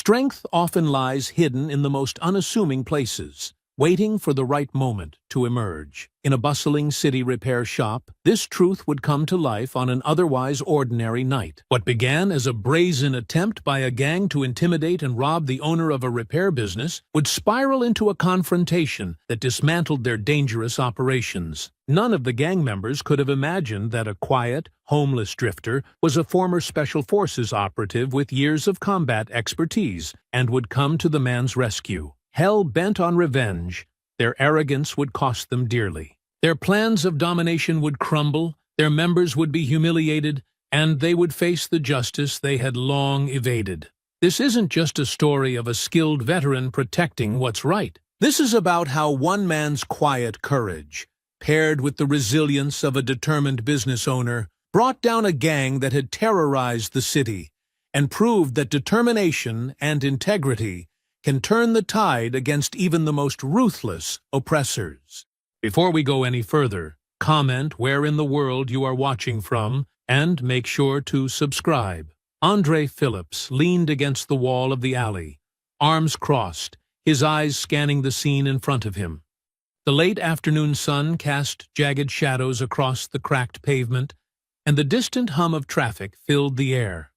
Strength often lies hidden in the most unassuming places, waiting for the right moment to emerge. In a bustling city repair shop, this truth would come to life on an otherwise ordinary night. What began as a brazen attempt by a gang to intimidate and rob the owner of a repair business would spiral into a confrontation that dismantled their dangerous operations. None of the gang members could have imagined that a quiet, homeless drifter was a former Special Forces operative with years of combat expertise and would come to the man's rescue. Hell-bent on revenge, their arrogance would cost them dearly. Their plans of domination would crumble, their members would be humiliated, and they would face the justice they had long evaded. This isn't just a story of a skilled veteran protecting what's right. This is about how one man's quiet courage, paired with the resilience of a determined business owner, brought down a gang that had terrorized the city and proved that determination and integrity can turn the tide against even the most ruthless oppressors. Before we go any further, comment where in the world you are watching from, and make sure to subscribe. Andre Phillips leaned against the wall of the alley, arms crossed, his eyes scanning the scene in front of him. The late afternoon sun cast jagged shadows across the cracked pavement, and the distant hum of traffic filled the air.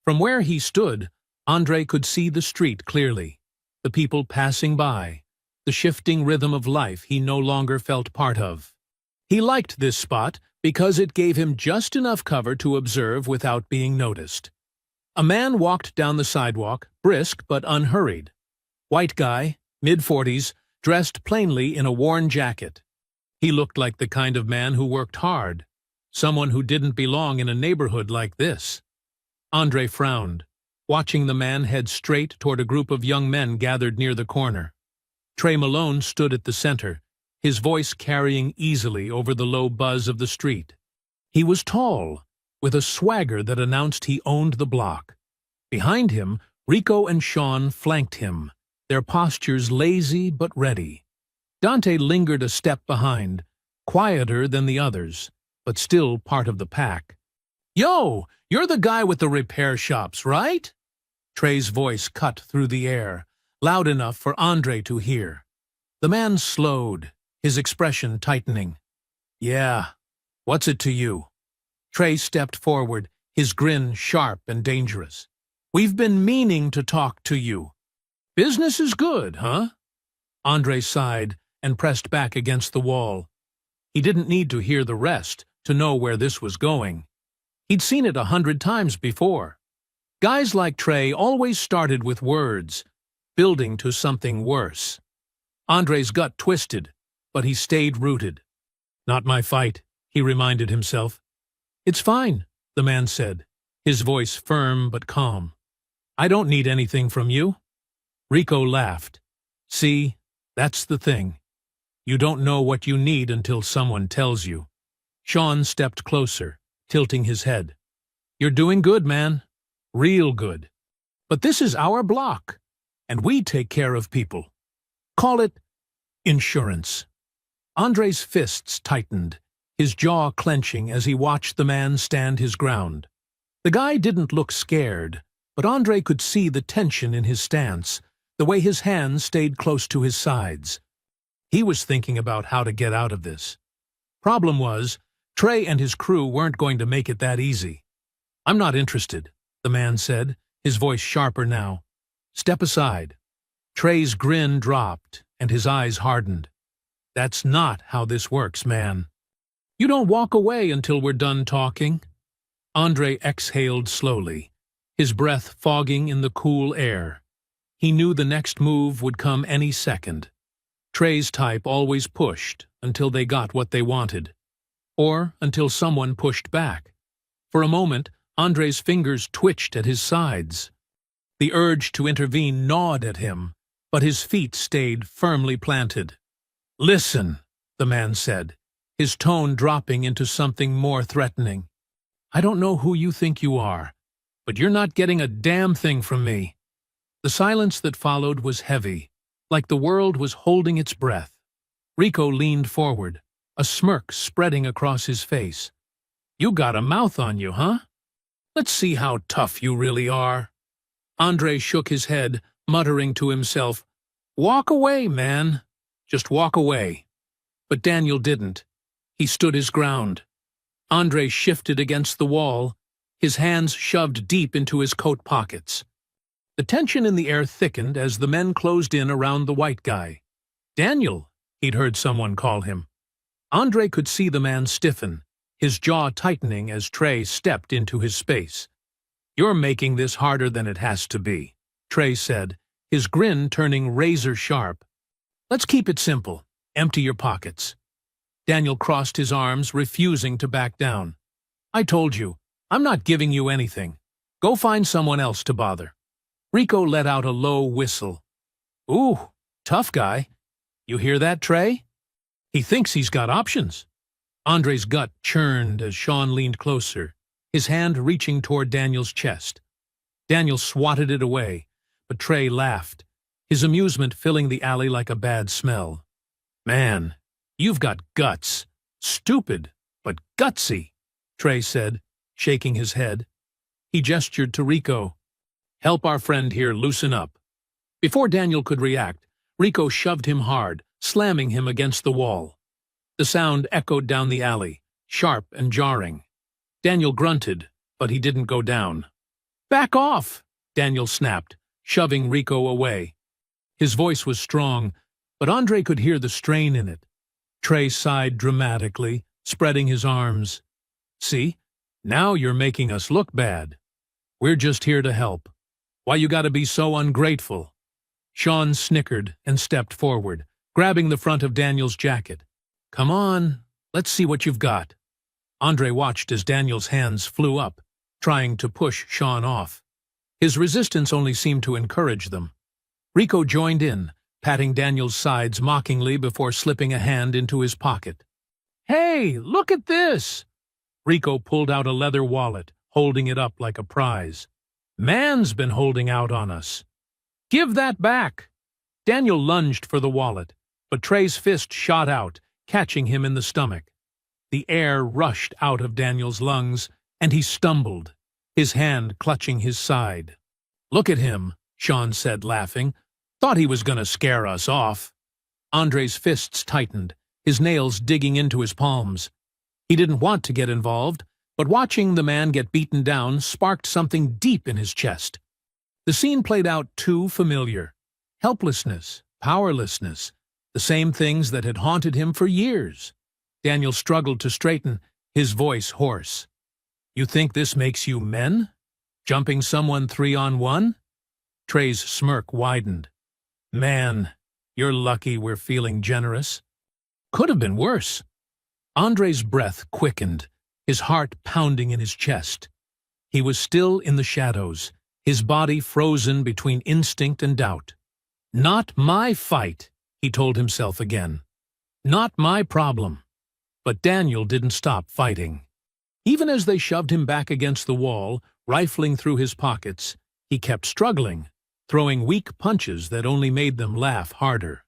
From where he stood, Andre could see the street clearly, the people passing by, the shifting rhythm of life he no longer felt part of. He liked this spot because it gave him just enough cover to observe without being noticed. A man walked down the sidewalk, brisk but unhurried. White guy, mid-40s, dressed plainly in a worn jacket. He looked like the kind of man who worked hard, someone who didn't belong in a neighborhood like this. Andre frowned, watching the man head straight toward a group of young men gathered near the corner. Trey Malone stood at the center, his voice carrying easily over the low buzz of the street. He was tall, with a swagger that announced he owned the block. Behind him, Rico and Sean flanked him, their postures lazy but ready. Dante lingered a step behind, quieter than the others, but still part of the pack. "Yo, you're the guy with the repair shops, right?" Trey's voice cut through the air, loud enough for Andre to hear. The man slowed, his expression tightening. "Yeah, what's it to you?" Trey stepped forward, his grin sharp and dangerous. "We've been meaning to talk to you." "Business is good, huh?" Andre sighed and pressed back against the wall. He didn't need to hear the rest to know where this was going. He'd seen it 100 times before. Guys like Trey always started with words, building to something worse. Andre's gut twisted, but he stayed rooted. "Not my fight," he reminded himself. "It's fine," the man said, his voice firm but calm. "I don't need anything from you." Rico laughed. "See, that's the thing. You don't know what you need until someone tells you." Sean stepped closer, tilting his head. "You're doing good, man. Real good. But this is our block, and we take care of people. Call it insurance." Andre's fists tightened, his jaw clenching as he watched the man stand his ground. The guy didn't look scared, but Andre could see the tension in his stance, the way his hands stayed close to his sides. He was thinking about how to get out of this. Problem was, Trey and his crew weren't going to make it that easy. "I'm not interested," the man said, his voice sharper now. "Step aside." Trey's grin dropped, and his eyes hardened. "That's not how this works, man. You don't walk away until we're done talking." Andre exhaled slowly, his breath fogging in the cool air. He knew the next move would come any second. Trey's type always pushed until they got what they wanted, or until someone pushed back. For a moment, Andre's fingers twitched at his sides. The urge to intervene gnawed at him, but his feet stayed firmly planted. "Listen," the man said, his tone dropping into something more threatening. "I don't know who you think you are, but you're not getting a damn thing from me." The silence that followed was heavy, like the world was holding its breath. Rico leaned forward, a smirk spreading across his face. "You got a mouth on you, huh? Let's see how tough you really are." Andre shook his head, muttering to himself, "Walk away, man. Just walk away." But Daniel didn't. He stood his ground. Andre shifted against the wall, his hands shoved deep into his coat pockets. The tension in the air thickened as the men closed in around the white guy. "Daniel," he'd heard someone call him. Andre could see the man stiffen, his jaw tightening as Trey stepped into his space. "You're making this harder than it has to be," Trey said, his grin turning razor-sharp. "Let's keep it simple. Empty your pockets." Daniel crossed his arms, refusing to back down. "I told you, I'm not giving you anything. Go find someone else to bother." Rico let out a low whistle. "Ooh, tough guy. You hear that, Trey? He thinks he's got options." Andre's gut churned as Sean leaned closer, his hand reaching toward Daniel's chest. Daniel swatted it away, but Trey laughed, his amusement filling the alley like a bad smell. "Man, you've got guts. Stupid, but gutsy," Trey said, shaking his head. He gestured to Rico. "Help our friend here loosen up." Before Daniel could react, Rico shoved him hard, slamming him against the wall. The sound echoed down the alley, sharp and jarring. Daniel grunted, but he didn't go down. "Back off!" Daniel snapped, shoving Rico away. His voice was strong, but Andre could hear the strain in it. Trey sighed dramatically, spreading his arms. "See, now you're making us look bad. We're just here to help. Why you gotta be so ungrateful?" Sean snickered and stepped forward, grabbing the front of Daniel's jacket. "Come on, let's see what you've got." Andre watched as Daniel's hands flew up, trying to push Sean off. His resistance only seemed to encourage them. Rico joined in, patting Daniel's sides mockingly before slipping a hand into his pocket. "Hey, look at this!" Rico pulled out a leather wallet, holding it up like a prize. "Man's been holding out on us." "Give that back!" Daniel lunged for the wallet, but Trey's fist shot out, catching him in the stomach. The air rushed out of Daniel's lungs, and he stumbled, his hand clutching his side. "Look at him," Sean said, laughing. "Thought he was gonna scare us off." Andre's fists tightened, his nails digging into his palms. He didn't want to get involved, but watching the man get beaten down sparked something deep in his chest. The scene played out too familiar. Helplessness, powerlessness, the same things that had haunted him for years. Daniel struggled to straighten, his voice hoarse. "You think this makes you men? Jumping someone 3-on-1? Trey's smirk widened. "Man, you're lucky we're feeling generous." "Could have been worse." Andre's breath quickened, his heart pounding in his chest. He was still in the shadows, his body frozen between instinct and doubt. "Not my fight," he told himself again. "Not my problem." But Daniel didn't stop fighting. Even as they shoved him back against the wall, rifling through his pockets, he kept struggling, throwing weak punches that only made them laugh harder.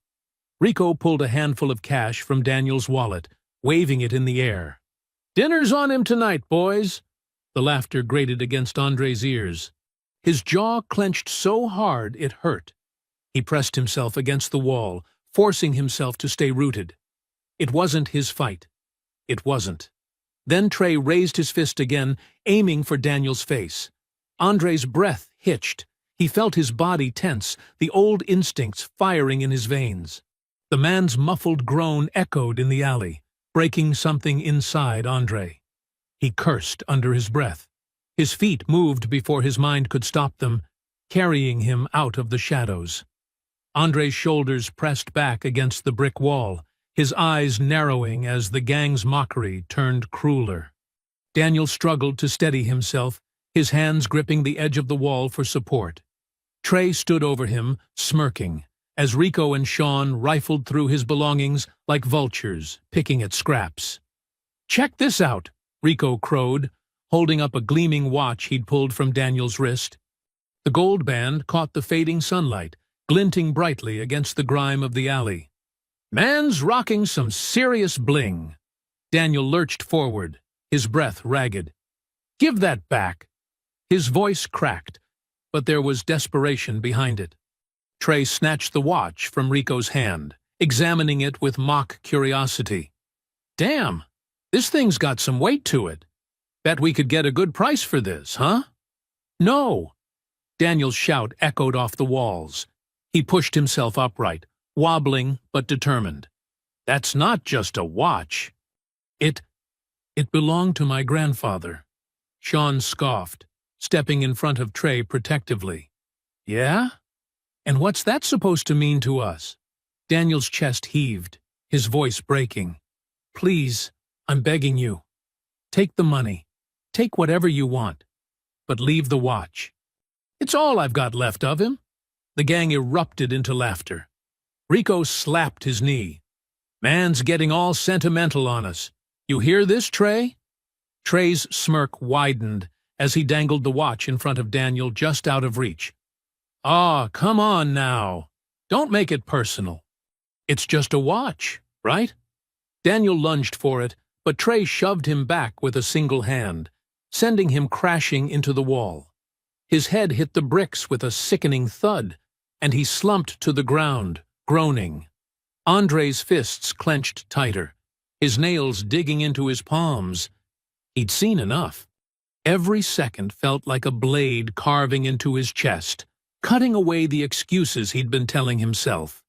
Rico pulled a handful of cash from Daniel's wallet, waving it in the air. "Dinner's on him tonight, boys." The laughter grated against Andre's ears. His jaw clenched so hard it hurt. He pressed himself against the wall, forcing himself to stay rooted. It wasn't his fight. It wasn't. Then Trey raised his fist again, aiming for Daniel's face. Andre's breath hitched. He felt his body tense, the old instincts firing in his veins. The man's muffled groan echoed in the alley, breaking something inside Andre. He cursed under his breath. His feet moved before his mind could stop them, carrying him out of the shadows. Andre's shoulders pressed back against the brick wall, his eyes narrowing as the gang's mockery turned crueler. Daniel struggled to steady himself, his hands gripping the edge of the wall for support. Trey stood over him, smirking, as Rico and Sean rifled through his belongings like vultures, picking at scraps. "Check this out," Rico crowed, holding up a gleaming watch he'd pulled from Daniel's wrist. The gold band caught the fading sunlight, glinting brightly against the grime of the alley. "Man's rocking some serious bling." Daniel lurched forward, his breath ragged. "Give that back." His voice cracked, but there was desperation behind it. Trey snatched the watch from Rico's hand, examining it with mock curiosity. "Damn, this thing's got some weight to it. Bet we could get a good price for this, huh?" "No!" Daniel's shout echoed off the walls. He pushed himself upright, wobbling but determined. "That's not just a watch. It belonged to my grandfather." Sean scoffed, stepping in front of Trey protectively. "Yeah? And what's that supposed to mean to us?" Daniel's chest heaved, his voice breaking. "Please, I'm begging you. Take the money. Take whatever you want. But leave the watch." "It's all I've got left of him." The gang erupted into laughter. Rico slapped his knee. "Man's getting all sentimental on us. You hear this, Trey?" Trey's smirk widened as he dangled the watch in front of Daniel just out of reach. "Aw, come on now. Don't make it personal. It's just a watch, right?" Daniel lunged for it, but Trey shoved him back with a single hand, sending him crashing into the wall. His head hit the bricks with a sickening thud, and he slumped to the ground, groaning. Andre's fists clenched tighter, his nails digging into his palms. He'd seen enough. Every second felt like a blade carving into his chest, cutting away the excuses he'd been telling himself.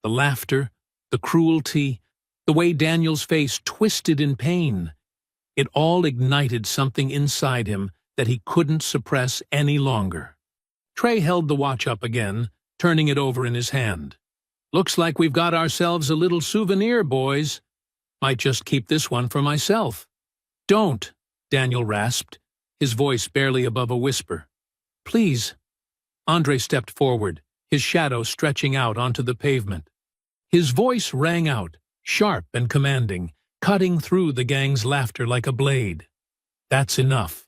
The laughter, the cruelty, the way Daniel's face twisted in pain. It all ignited something inside him that he couldn't suppress any longer. Trey held the watch up again, turning it over in his hand. "Looks like we've got ourselves a little souvenir, boys. Might just keep this one for myself." "Don't," Daniel rasped, his voice barely above a whisper. "Please." Andre stepped forward, his shadow stretching out onto the pavement. His voice rang out, sharp and commanding, cutting through the gang's laughter like a blade. "That's enough."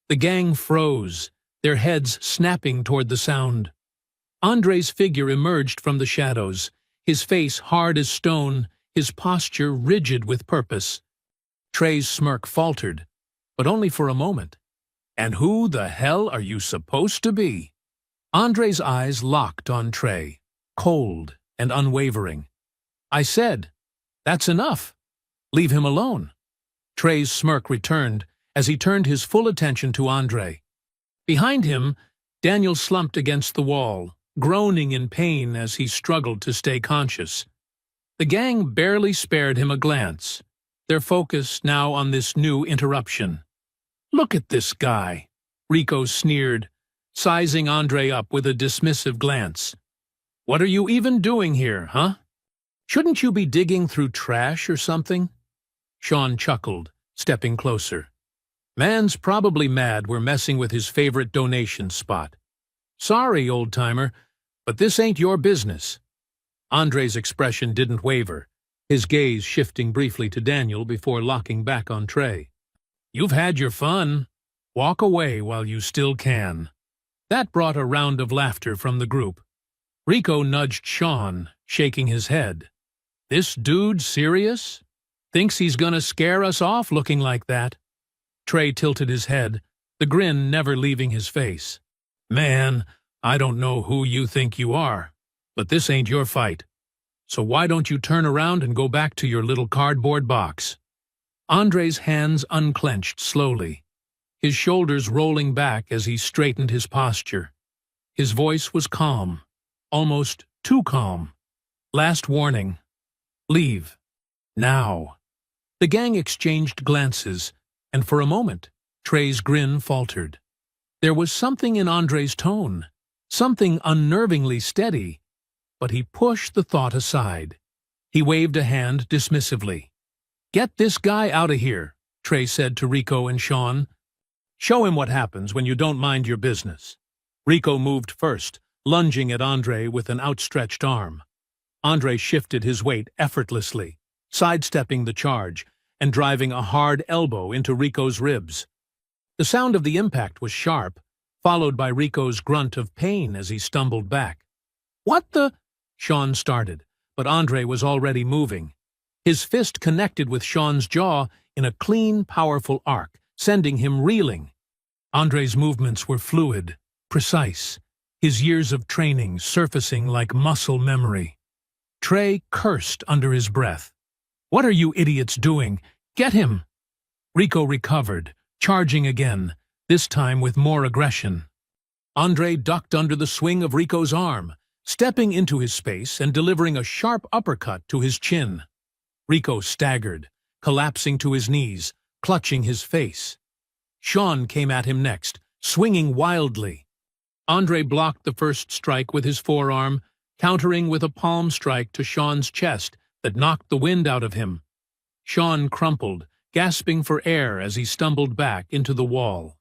The gang froze, their heads snapping toward the sound. Andre's figure emerged from the shadows, his face hard as stone, his posture rigid with purpose. Trey's smirk faltered, but only for a moment. "And who the hell are you supposed to be?" Andre's eyes locked on Trey, cold and unwavering. "I said, that's enough. Leave him alone." Trey's smirk returned as he turned his full attention to Andre. Behind him, Daniel slumped against the wall, groaning in pain as he struggled to stay conscious. The gang barely spared him a glance, their focus now on this new interruption. "Look at this guy," Rico sneered, sizing Andre up with a dismissive glance. "What are you even doing here, huh? Shouldn't you be digging through trash or something?" Sean chuckled, stepping closer. "Man's probably mad we're messing with his favorite donation spot. Sorry, old-timer, but this ain't your business." Andre's expression didn't waver, his gaze shifting briefly to Daniel before locking back on Trey. "You've had your fun. Walk away while you still can." That brought a round of laughter from the group. Rico nudged Sean, shaking his head. "This dude serious? Thinks he's gonna scare us off looking like that?" Trey tilted his head, the grin never leaving his face. "Man, I don't know who you think you are, but this ain't your fight. So why don't you turn around and go back to your little cardboard box?" Andre's hands unclenched slowly, his shoulders rolling back as he straightened his posture. His voice was calm, almost too calm. "Last warning. Leave. Now." The gang exchanged glances, and for a moment, Trey's grin faltered. There was something in Andre's tone, something unnervingly steady, but he pushed the thought aside. He waved a hand dismissively. "Get this guy out of here," Trey said to Rico and Sean. "Show him what happens when you don't mind your business." Rico moved first, lunging at Andre with an outstretched arm. Andre shifted his weight effortlessly, sidestepping the charge and driving a hard elbow into Rico's ribs. The sound of the impact was sharp, followed by Rico's grunt of pain as he stumbled back. "What the—" Sean started, but Andre was already moving. His fist connected with Sean's jaw in a clean, powerful arc, sending him reeling. Andre's movements were fluid, precise, his years of training surfacing like muscle memory. Trey cursed under his breath. "What are you idiots doing? Get him!" Rico recovered, charging again, this time with more aggression. Andre ducked under the swing of Rico's arm, stepping into his space and delivering a sharp uppercut to his chin. Rico staggered, collapsing to his knees, clutching his face. Sean came at him next, swinging wildly. Andre blocked the first strike with his forearm, countering with a palm strike to Sean's chest that knocked the wind out of him. Sean crumpled, gasping for air as he stumbled back into the wall.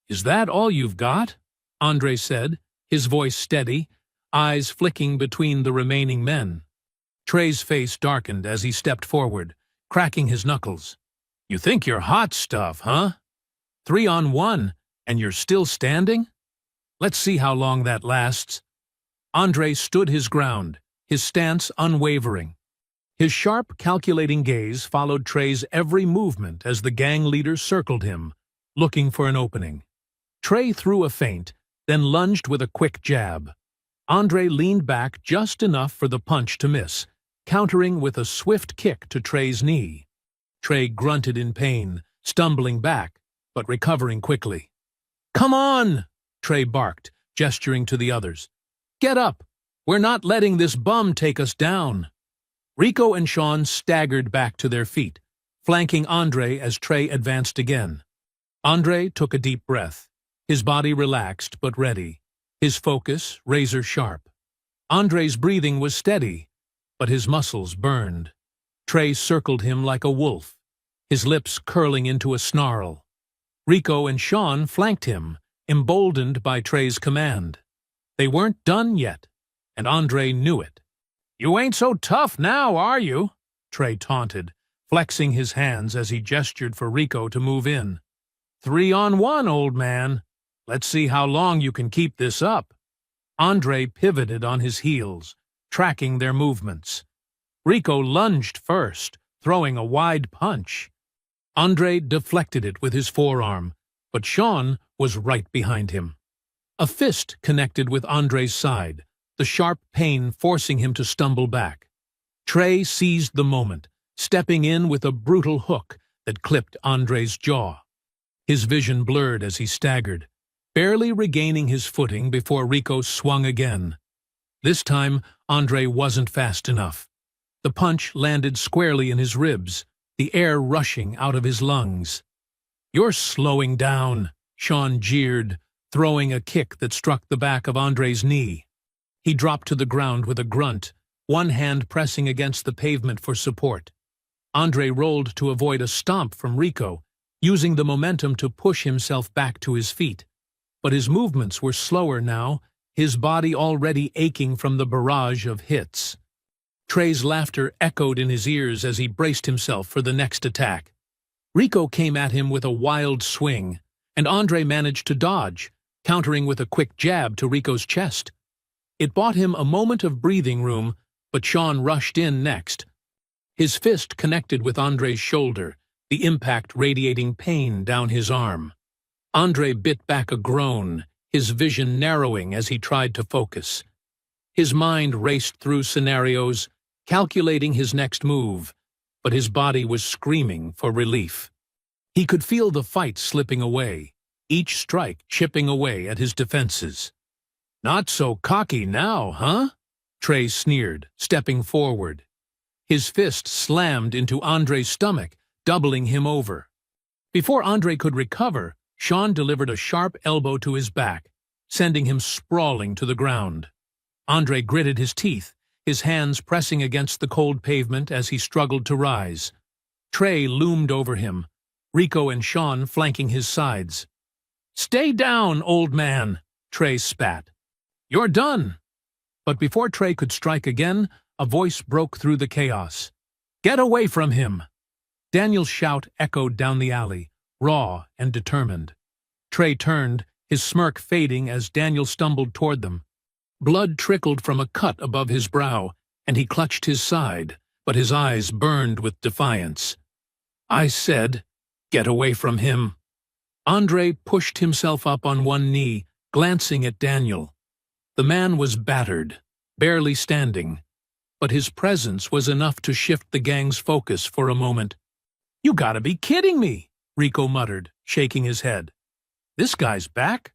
"Is that all you've got?" Andre said, his voice steady, eyes flicking between the remaining men. Trey's face darkened as he stepped forward, cracking his knuckles. "You think you're hot stuff, huh? 3-on-1, and you're still standing? Let's see how long that lasts." Andre stood his ground, his stance unwavering. His sharp, calculating gaze followed Trey's every movement as the gang leader circled him, looking for an opening. Trey threw a feint, then lunged with a quick jab. Andre leaned back just enough for the punch to miss, countering with a swift kick to Trey's knee. Trey grunted in pain, stumbling back, but recovering quickly. "Come on!" Trey barked, gesturing to the others. "Get up! We're not letting this bum take us down." Rico and Sean staggered back to their feet, flanking Andre as Trey advanced again. Andre took a deep breath, his body relaxed but ready, his focus razor-sharp. Andre's breathing was steady, but his muscles burned. Trey circled him like a wolf, his lips curling into a snarl. Rico and Sean flanked him, emboldened by Trey's command. They weren't done yet, and Andre knew it. "You ain't so tough now, are you?" Trey taunted, flexing his hands as he gestured for Rico to move in. 3-on-1, old man. Let's see how long you can keep this up." Andre pivoted on his heels, tracking their movements. Rico lunged first, throwing a wide punch. Andre deflected it with his forearm, but Sean was right behind him. A fist connected with Andre's side, the sharp pain forcing him to stumble back. Trey seized the moment, stepping in with a brutal hook that clipped Andre's jaw. His vision blurred as he staggered, barely regaining his footing before Rico swung again. This time, Andre wasn't fast enough. The punch landed squarely in his ribs, the air rushing out of his lungs. "You're slowing down," Sean jeered, throwing a kick that struck the back of Andre's knee. He dropped to the ground with a grunt, one hand pressing against the pavement for support. Andre rolled to avoid a stomp from Rico, using the momentum to push himself back to his feet. But his movements were slower now, his body already aching from the barrage of hits. Trey's laughter echoed in his ears as he braced himself for the next attack. Rico came at him with a wild swing, and Andre managed to dodge, countering with a quick jab to Rico's chest. It bought him a moment of breathing room, but Sean rushed in next. His fist connected with Andre's shoulder, the impact radiating pain down his arm. Andre bit back a groan, his vision narrowing as he tried to focus. His mind raced through scenarios, calculating his next move, but his body was screaming for relief. He could feel the fight slipping away, each strike chipping away at his defenses. "Not so cocky now, huh?" Trey sneered, stepping forward. His fist slammed into Andre's stomach, doubling him over. Before Andre could recover, Sean delivered a sharp elbow to his back, sending him sprawling to the ground. Andre gritted his teeth, his hands pressing against the cold pavement as he struggled to rise. Trey loomed over him, Rico and Sean flanking his sides. "Stay down, old man," Trey spat. "You're done." But before Trey could strike again, a voice broke through the chaos. "Get away from him!" Daniel's shout echoed down the alley, raw and determined. Trey turned, his smirk fading as Daniel stumbled toward them. Blood trickled from a cut above his brow, and he clutched his side, but his eyes burned with defiance. "I said, get away from him." Andre pushed himself up on one knee, glancing at Daniel. The man was battered, barely standing, but his presence was enough to shift the gang's focus for a moment. "You gotta be kidding me," Rico muttered, shaking his head. "This guy's back?"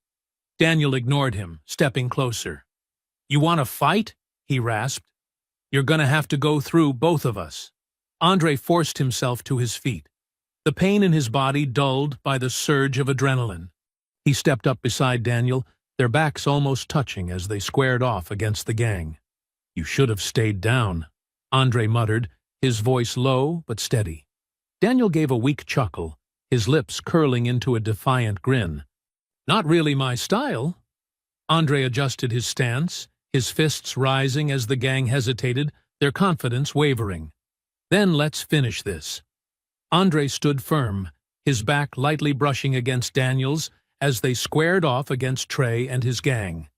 Daniel ignored him, stepping closer. "You want to fight?" he rasped. "You're gonna have to go through both of us." Andre forced himself to his feet, the pain in his body dulled by the surge of adrenaline. He stepped up beside Daniel, their backs almost touching as they squared off against the gang. "You should have stayed down," Andre muttered, his voice low but steady. Daniel gave a weak chuckle, his lips curling into a defiant grin. "Not really my style." Andre adjusted his stance, his fists rising as the gang hesitated, their confidence wavering. "Then let's finish this." Andre stood firm, his back lightly brushing against Daniel's as they squared off against Trey and his gang.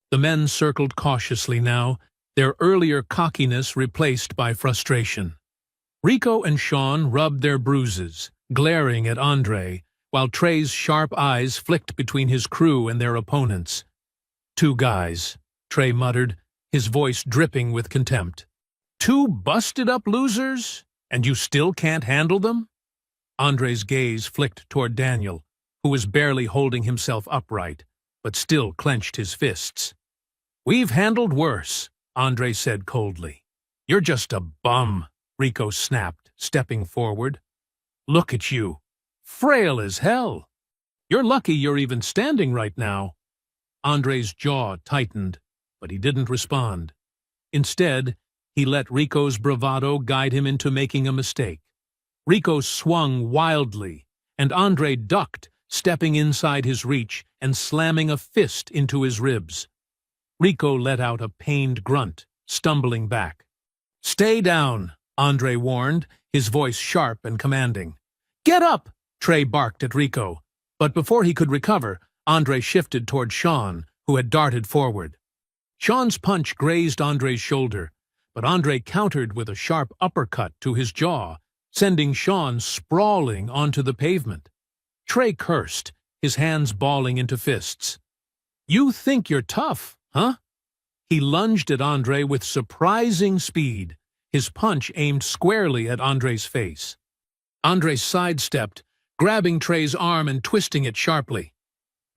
The men circled cautiously now, their earlier cockiness replaced by frustration. Rico and Sean rubbed their bruises, glaring at Andre, while Trey's sharp eyes flicked between his crew and their opponents. "Two guys," Trey muttered, his voice dripping with contempt. "Two busted-up losers, and you still can't handle them?" Andre's gaze flicked toward Daniel, who was barely holding himself upright, but still clenched his fists. "We've handled worse," Andre said coldly. "You're just a bum," Rico snapped, stepping forward. "Look at you, frail as hell. You're lucky you're even standing right now." Andre's jaw tightened, but he didn't respond. Instead, he let Rico's bravado guide him into making a mistake. Rico swung wildly, and Andre ducked, stepping inside his reach and slamming a fist into his ribs. Rico let out a pained grunt, stumbling back. "Stay down," Andre warned, his voice sharp and commanding. "Get up!" Trey barked at Rico, but before he could recover, Andre shifted toward Sean, who had darted forward. Sean's punch grazed Andre's shoulder, but Andre countered with a sharp uppercut to his jaw, sending Sean sprawling onto the pavement. Trey cursed, his hands balling into fists. "You think you're tough, huh?" He lunged at Andre with surprising speed, his punch aimed squarely at Andre's face. Andre sidestepped, grabbing Trey's arm and twisting it sharply.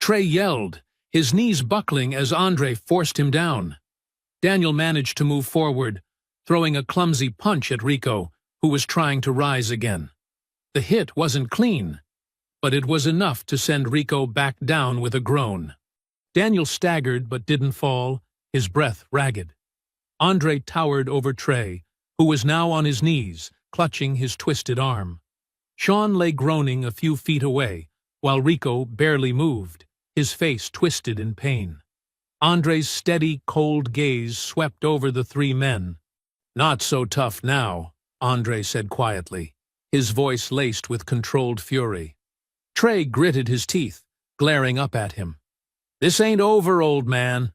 Trey yelled, his knees buckling as Andre forced him down. Daniel managed to move forward, throwing a clumsy punch at Rico, who was trying to rise again. The hit wasn't clean, but it was enough to send Rico back down with a groan. Daniel staggered but didn't fall, his breath ragged. Andre towered over Trey, who was now on his knees, clutching his twisted arm. Sean lay groaning a few feet away, while Rico barely moved, his face twisted in pain. Andre's steady, cold gaze swept over the three men. "Not so tough now," Andre said quietly, his voice laced with controlled fury. Trey gritted his teeth, glaring up at him. "This ain't over, old man."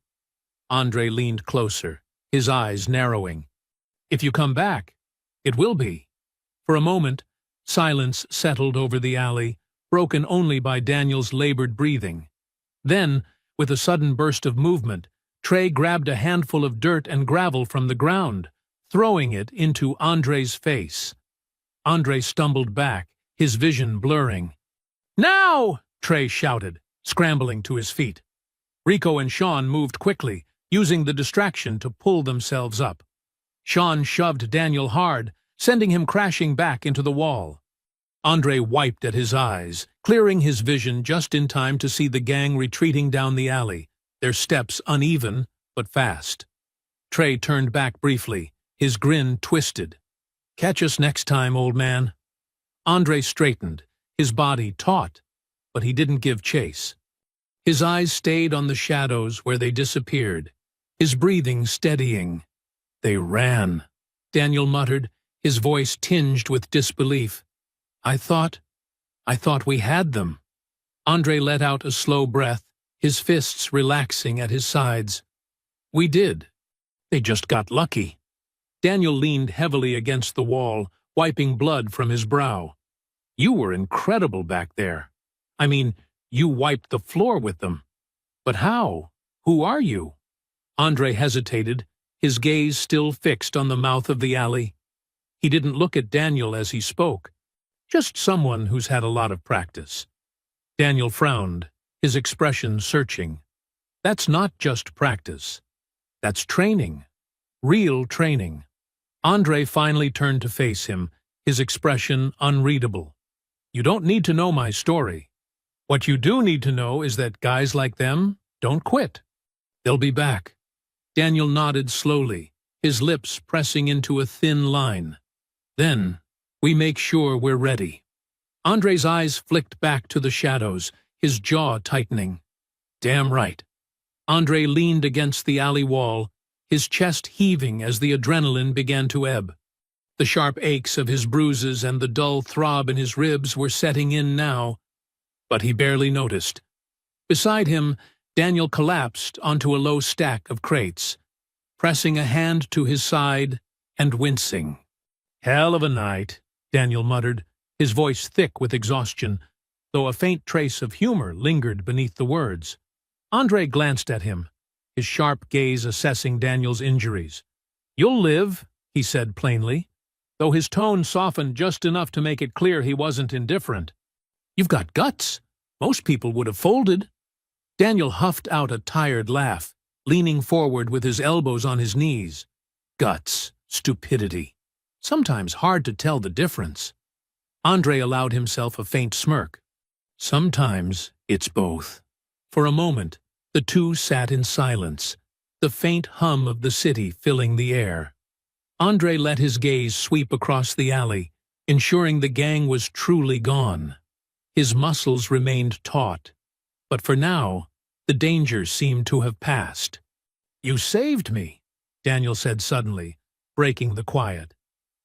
Andre leaned closer, his eyes narrowing. "If you come back, it will be." For a moment, silence settled over the alley, broken only by Daniel's labored breathing. Then, with a sudden burst of movement, Trey grabbed a handful of dirt and gravel from the ground, throwing it into Andre's face. Andre stumbled back, his vision blurring. "Now!" Trey shouted, scrambling to his feet. Rico and Sean moved quickly, using the distraction to pull themselves up. Sean shoved Daniel hard, sending him crashing back into the wall. Andre wiped at his eyes, clearing his vision just in time to see the gang retreating down the alley, their steps uneven but fast. Trey turned back briefly, his grin twisted. "Catch us next time, old man." Andre straightened, his body taut, but he didn't give chase. His eyes stayed on the shadows where they disappeared, his breathing steadying. "They ran," Daniel muttered, his voice tinged with disbelief. I thought we had them." Andre let out a slow breath, his fists relaxing at his sides. "We did. They just got lucky." Daniel leaned heavily against the wall, wiping blood from his brow. "You were incredible back there. I mean, you wiped the floor with them. But how? Who are you? Andre hesitated, his gaze still fixed on the mouth of the alley. He didn't look at Daniel as he spoke. Just someone who's had a lot of practice. Daniel frowned, his expression searching. That's not just practice. That's training. Real training. Andre finally turned to face him, his expression unreadable. You don't need to know my story. What you do need to know is that guys like them don't quit. They'll be back. Daniel nodded slowly, his lips pressing into a thin line. Then, we make sure we're ready. Andre's eyes flicked back to the shadows, his jaw tightening. Damn right. Andre leaned against the alley wall, his chest heaving as the adrenaline began to ebb. The sharp aches of his bruises and the dull throb in his ribs were setting in now, but he barely noticed. Beside him, Daniel collapsed onto a low stack of crates, pressing a hand to his side and wincing. Hell of a night, Daniel muttered, his voice thick with exhaustion, though a faint trace of humor lingered beneath the words. Andre glanced at him, his sharp gaze assessing Daniel's injuries. You'll live, he said plainly, though his tone softened just enough to make it clear he wasn't indifferent. You've got guts. Most people would have folded. Daniel huffed out a tired laugh, leaning forward with his elbows on his knees. Guts, stupidity. Sometimes hard to tell the difference. Andre allowed himself a faint smirk. Sometimes it's both. For a moment, the two sat in silence, the faint hum of the city filling the air. Andre let his gaze sweep across the alley, ensuring the gang was truly gone. His muscles remained taut, but for now, the danger seemed to have passed. You saved me, Daniel said suddenly, breaking the quiet.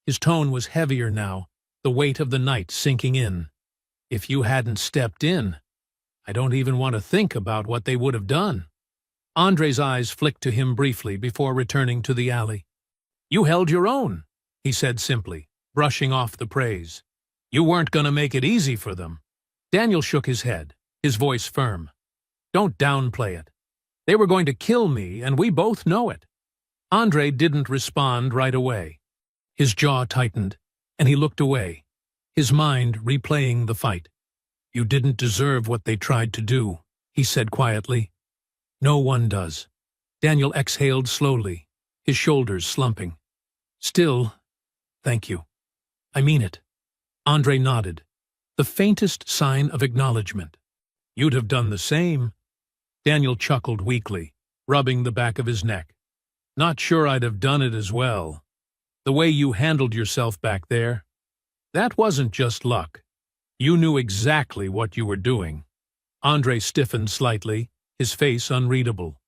His tone was heavier now, the weight of the night sinking in. If you hadn't stepped in, I don't even want to think about what they would have done. Andre's eyes flicked to him briefly before returning to the alley. You held your own, he said simply, brushing off the praise. You weren't going to make it easy for them. Daniel shook his head, his voice firm. Don't downplay it. They were going to kill me, and we both know it. Andre didn't respond right away. His jaw tightened, and he looked away, his mind replaying the fight. You didn't deserve what they tried to do, he said quietly. No one does. Daniel exhaled slowly, his shoulders slumping. Still, thank you. I mean it. Andre nodded, the faintest sign of acknowledgement. You'd have done the same. Daniel chuckled weakly, rubbing the back of his neck. Not sure I'd have done it as well. The way you handled yourself back there, that wasn't just luck. You knew exactly what you were doing. Andre stiffened slightly, his face unreadable.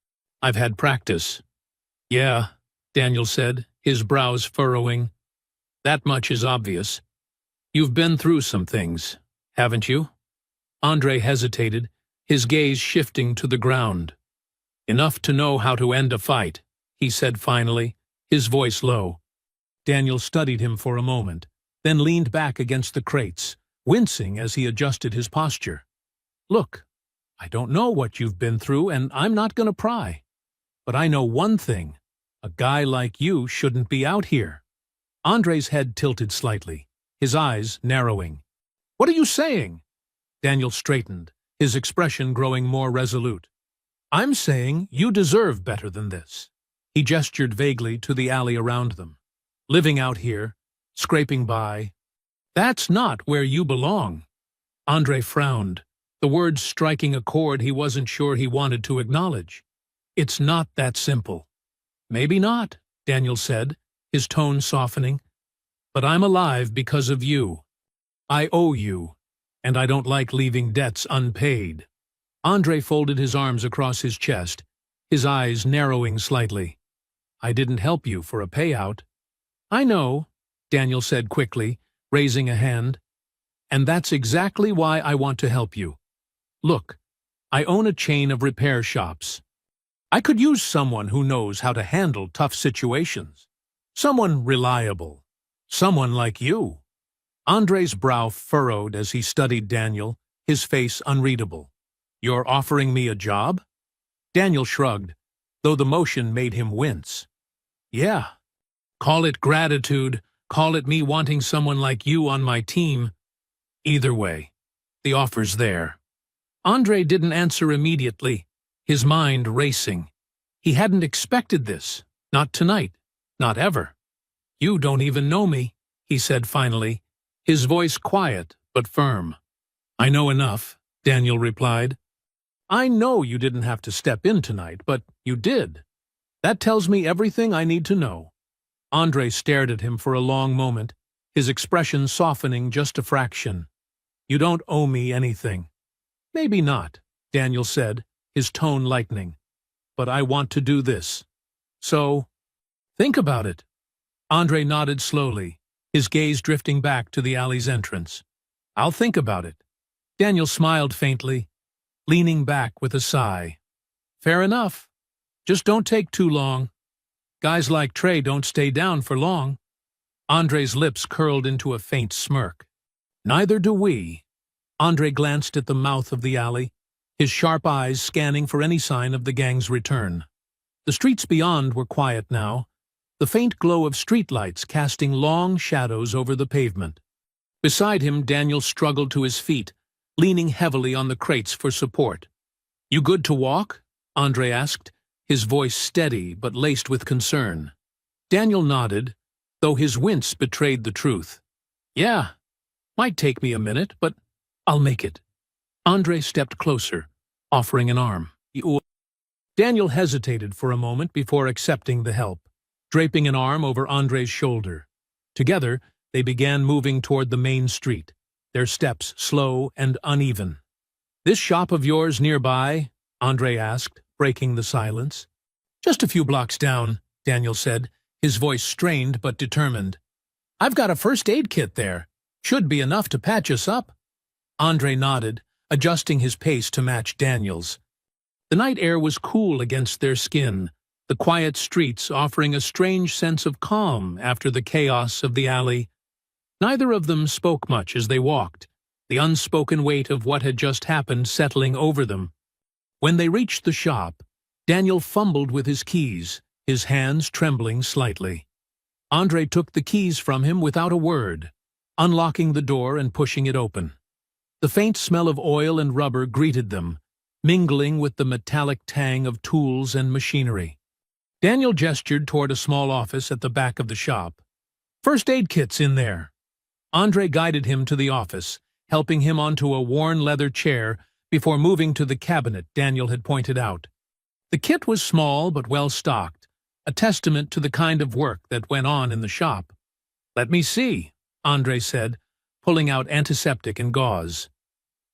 I've had practice. Yeah, Daniel said, his brows furrowing. That much is obvious. You've been through some things, haven't you? Andre hesitated, his gaze shifting to the ground. Enough to know how to end a fight, he said finally, his voice low. Daniel studied him for a moment, then leaned back against the crates, wincing as he adjusted his posture. Look, I don't know what you've been through, and I'm not going to pry. But I know one thing. A guy like you shouldn't be out here. Andre's head tilted slightly, his eyes narrowing. What are you saying? Daniel straightened, his expression growing more resolute. I'm saying you deserve better than this. He gestured vaguely to the alley around them. Living out here, scraping by. That's not where you belong. Andre frowned, the words striking a chord he wasn't sure he wanted to acknowledge. It's not that simple. Maybe not, Daniel said, his tone softening. But I'm alive because of you. I owe you, and I don't like leaving debts unpaid. Andre folded his arms across his chest, his eyes narrowing slightly. I didn't help you for a payout. I know, Daniel said quickly, raising a hand. And that's exactly why I want to help you. Look, I own a chain of repair shops. I could use someone who knows how to handle tough situations. Someone reliable. Someone like you. Andre's brow furrowed as he studied Daniel, his face unreadable. You're offering me a job? Daniel shrugged, though the motion made him wince. Yeah. Call it gratitude, call it me wanting someone like you on my team. Either way, the offer's there. Andre didn't answer immediately, his mind racing. He hadn't expected this. Not tonight. Not ever. You don't even know me, he said finally, his voice quiet but firm. I know enough, Daniel replied. I know you didn't have to step in tonight, but you did. That tells me everything I need to know. Andre stared at him for a long moment, his expression softening just a fraction. You don't owe me anything. Maybe not, Daniel said, his tone lightening. But I want to do this. So, think about it. Andre nodded slowly, his gaze drifting back to the alley's entrance. I'll think about it. Daniel smiled faintly, leaning back with a sigh. Fair enough. Just don't take too long. Guys like Trey don't stay down for long. Andre's lips curled into a faint smirk. Neither do we. Andre glanced at the mouth of the alley, his sharp eyes scanning for any sign of the gang's return. The streets beyond were quiet now, the faint glow of streetlights casting long shadows over the pavement. Beside him, Daniel struggled to his feet, leaning heavily on the crates for support. You good to walk? Andre asked, his voice steady but laced with concern. Daniel nodded, though his wince betrayed the truth. Yeah, might take me a minute, but I'll make it. Andre stepped closer, offering an arm. Daniel hesitated for a moment before accepting the help, draping an arm over Andre's shoulder. Together, they began moving toward the main street, their steps slow and uneven. This shop of yours nearby? Andre asked, breaking the silence. Just a few blocks down, Daniel said, his voice strained but determined. I've got a first aid kit there. Should be enough to patch us up. Andre nodded, adjusting his pace to match Daniel's. The night air was cool against their skin, the quiet streets offering a strange sense of calm after the chaos of the alley. Neither of them spoke much as they walked, the unspoken weight of what had just happened settling over them. When they reached the shop, Daniel fumbled with his keys, his hands trembling slightly. Andre took the keys from him without a word, unlocking the door and pushing it open. The faint smell of oil and rubber greeted them, mingling with the metallic tang of tools and machinery. Daniel gestured toward a small office at the back of the shop. First aid kit's in there. Andre guided him to the office, helping him onto a worn leather chair before moving to the cabinet Daniel had pointed out. The kit was small but well stocked, a testament to the kind of work that went on in the shop. Let me see, Andre said, pulling out antiseptic and gauze.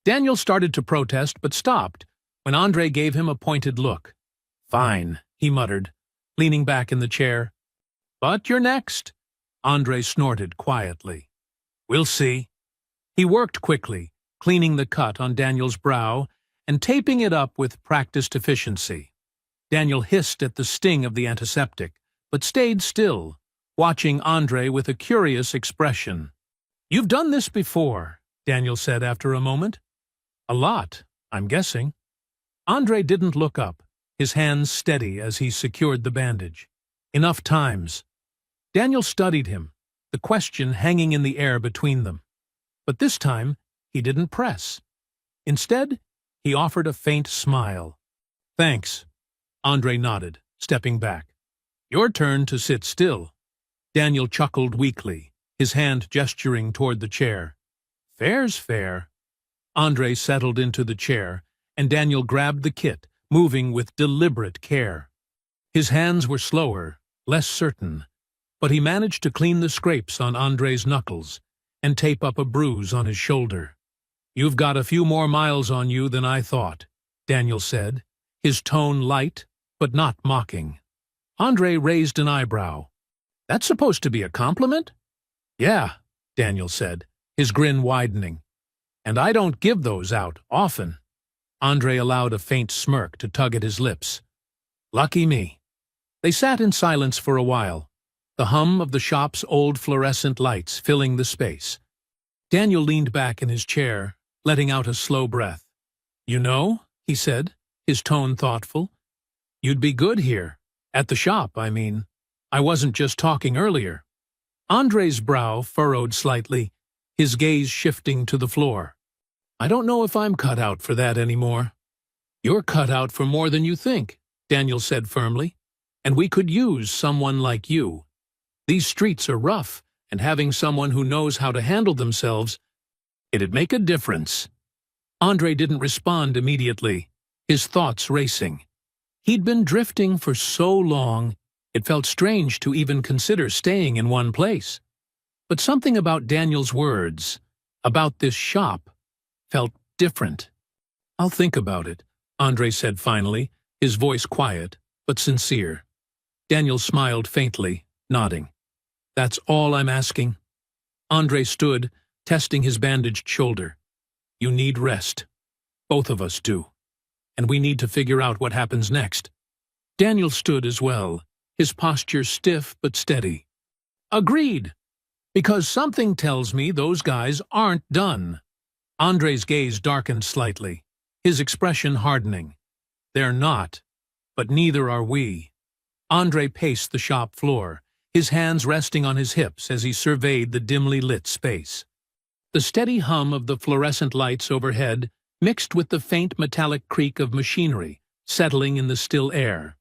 Daniel started to protest but stopped when Andre gave him a pointed look. Fine, he muttered, leaning back in the chair. But you're next, Andre snorted quietly. We'll see. He worked quickly, cleaning the cut on Daniel's brow and taping it up with practiced efficiency. Daniel hissed at the sting of the antiseptic, but stayed still, watching Andre with a curious expression. You've done this before, Daniel said after a moment. A lot, I'm guessing. Andre didn't look up, his hands steady as he secured the bandage. Enough times. Daniel studied him, the question hanging in the air between them. But this time, he didn't press. Instead, he offered a faint smile. Thanks, Andre nodded, stepping back. Your turn to sit still. Daniel chuckled weakly, his hand gesturing toward the chair. Fair's fair. Andre settled into the chair, and Daniel grabbed the kit, moving with deliberate care. His hands were slower, less certain, but he managed to clean the scrapes on Andre's knuckles and tape up a bruise on his shoulder. You've got a few more miles on you than I thought, Daniel said, his tone light but not mocking. Andre raised an eyebrow. That's supposed to be a compliment? Yeah, Daniel said, his grin widening. And I don't give those out often. Andre allowed a faint smirk to tug at his lips. Lucky me. They sat in silence for a while, the hum of the shop's old fluorescent lights filling the space. Daniel leaned back in his chair, letting out a slow breath. You know, he said, his tone thoughtful, You'd be good here. At the shop, I mean. I wasn't just talking earlier. Andre's brow furrowed slightly, his gaze shifting to the floor. I don't know if I'm cut out for that anymore. You're cut out for more than you think, Daniel said firmly. And we could use someone like you. These streets are rough, and having someone who knows how to handle themselves, it'd make a difference. Andre didn't respond immediately, his thoughts racing. He'd been drifting for so long, it felt strange to even consider staying in one place. But something about Daniel's words, about this shop, felt different. I'll think about it, Andre said finally, his voice quiet, but sincere. Daniel smiled faintly, nodding. That's all I'm asking. Andre stood, testing his bandaged shoulder. You need rest. Both of us do. And we need to figure out what happens next. Daniel stood as well, his posture stiff but steady. Agreed. Because something tells me those guys aren't done. Andre's gaze darkened slightly, his expression hardening. They're not, but neither are we. Andre paced the shop floor, his hands resting on his hips as he surveyed the dimly lit space. The steady hum of the fluorescent lights overhead mixed with the faint metallic creak of machinery settling in the still air.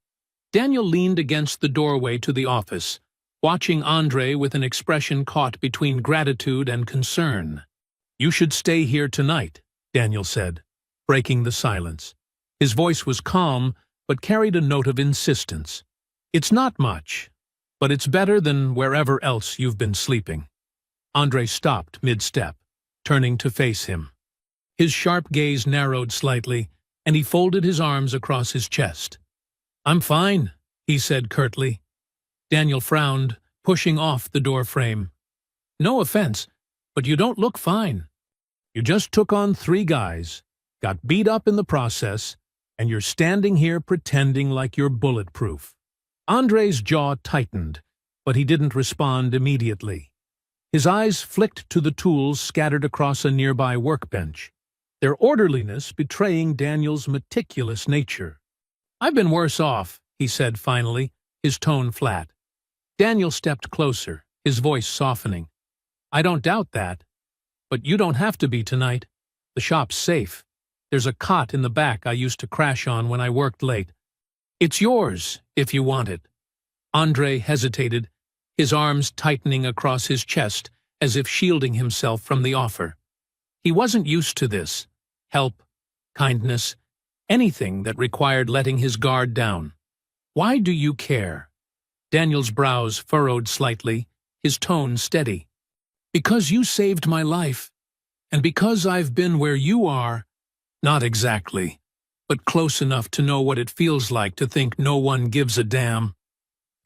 Daniel leaned against the doorway to the office, watching Andre with an expression caught between gratitude and concern. You should stay here tonight, Daniel said, breaking the silence. His voice was calm, but carried a note of insistence. It's not much, but it's better than wherever else you've been sleeping. Andre stopped mid-step, turning to face him. His sharp gaze narrowed slightly, and he folded his arms across his chest. I'm fine, he said curtly. Daniel frowned, pushing off the door frame. No offense, but you don't look fine. You just took on 3 guys, got beat up in the process, and you're standing here pretending like you're bulletproof. Andre's jaw tightened, but he didn't respond immediately. His eyes flicked to the tools scattered across a nearby workbench, their orderliness betraying Daniel's meticulous nature. I've been worse off, he said finally, his tone flat. Daniel stepped closer, his voice softening. I don't doubt that. But you don't have to be tonight. The shop's safe. There's a cot in the back I used to crash on when I worked late. It's yours, if you want it. Andre hesitated, his arms tightening across his chest as if shielding himself from the offer. He wasn't used to this. Help, kindness, anything that required letting his guard down. Why do you care? Daniel's brows furrowed slightly, his tone steady. Because you saved my life, and because I've been where you are, not exactly, but close enough to know what it feels like to think no one gives a damn.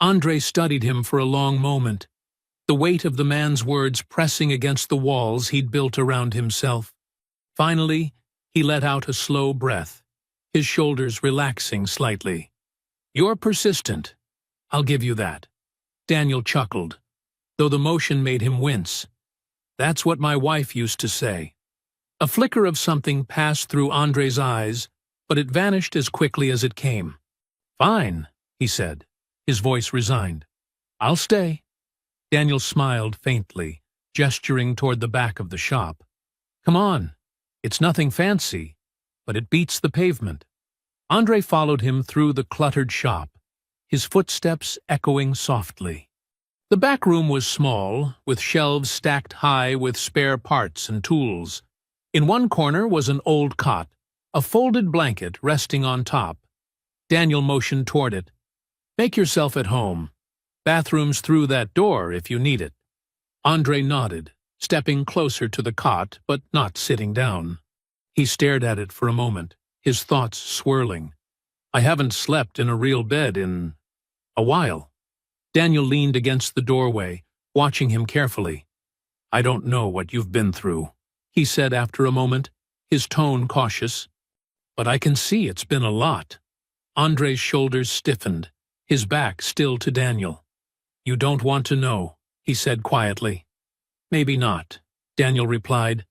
Andre studied him for a long moment, the weight of the man's words pressing against the walls he'd built around himself. Finally, he let out a slow breath, his shoulders relaxing slightly. You're persistent. I'll give you that. Daniel chuckled, though the motion made him wince. That's what my wife used to say. A flicker of something passed through Andre's eyes, but it vanished as quickly as it came. Fine, he said, his voice resigned. I'll stay. Daniel smiled faintly, gesturing toward the back of the shop. Come on. It's nothing fancy, but it beats the pavement. Andre followed him through the cluttered shop, his footsteps echoing softly. The back room was small, with shelves stacked high with spare parts and tools. In one corner was an old cot, a folded blanket resting on top. Daniel motioned toward it. Make yourself at home. Bathroom's through that door if you need it. Andre nodded, stepping closer to the cot, but not sitting down. He stared at it for a moment, his thoughts swirling. I haven't slept in a real bed in a while. Daniel leaned against the doorway, watching him carefully. I don't know what you've been through, he said after a moment, his tone cautious. But I can see it's been a lot. Andre's shoulders stiffened, his back still to Daniel. You don't want to know, he said quietly. Maybe not, Daniel replied.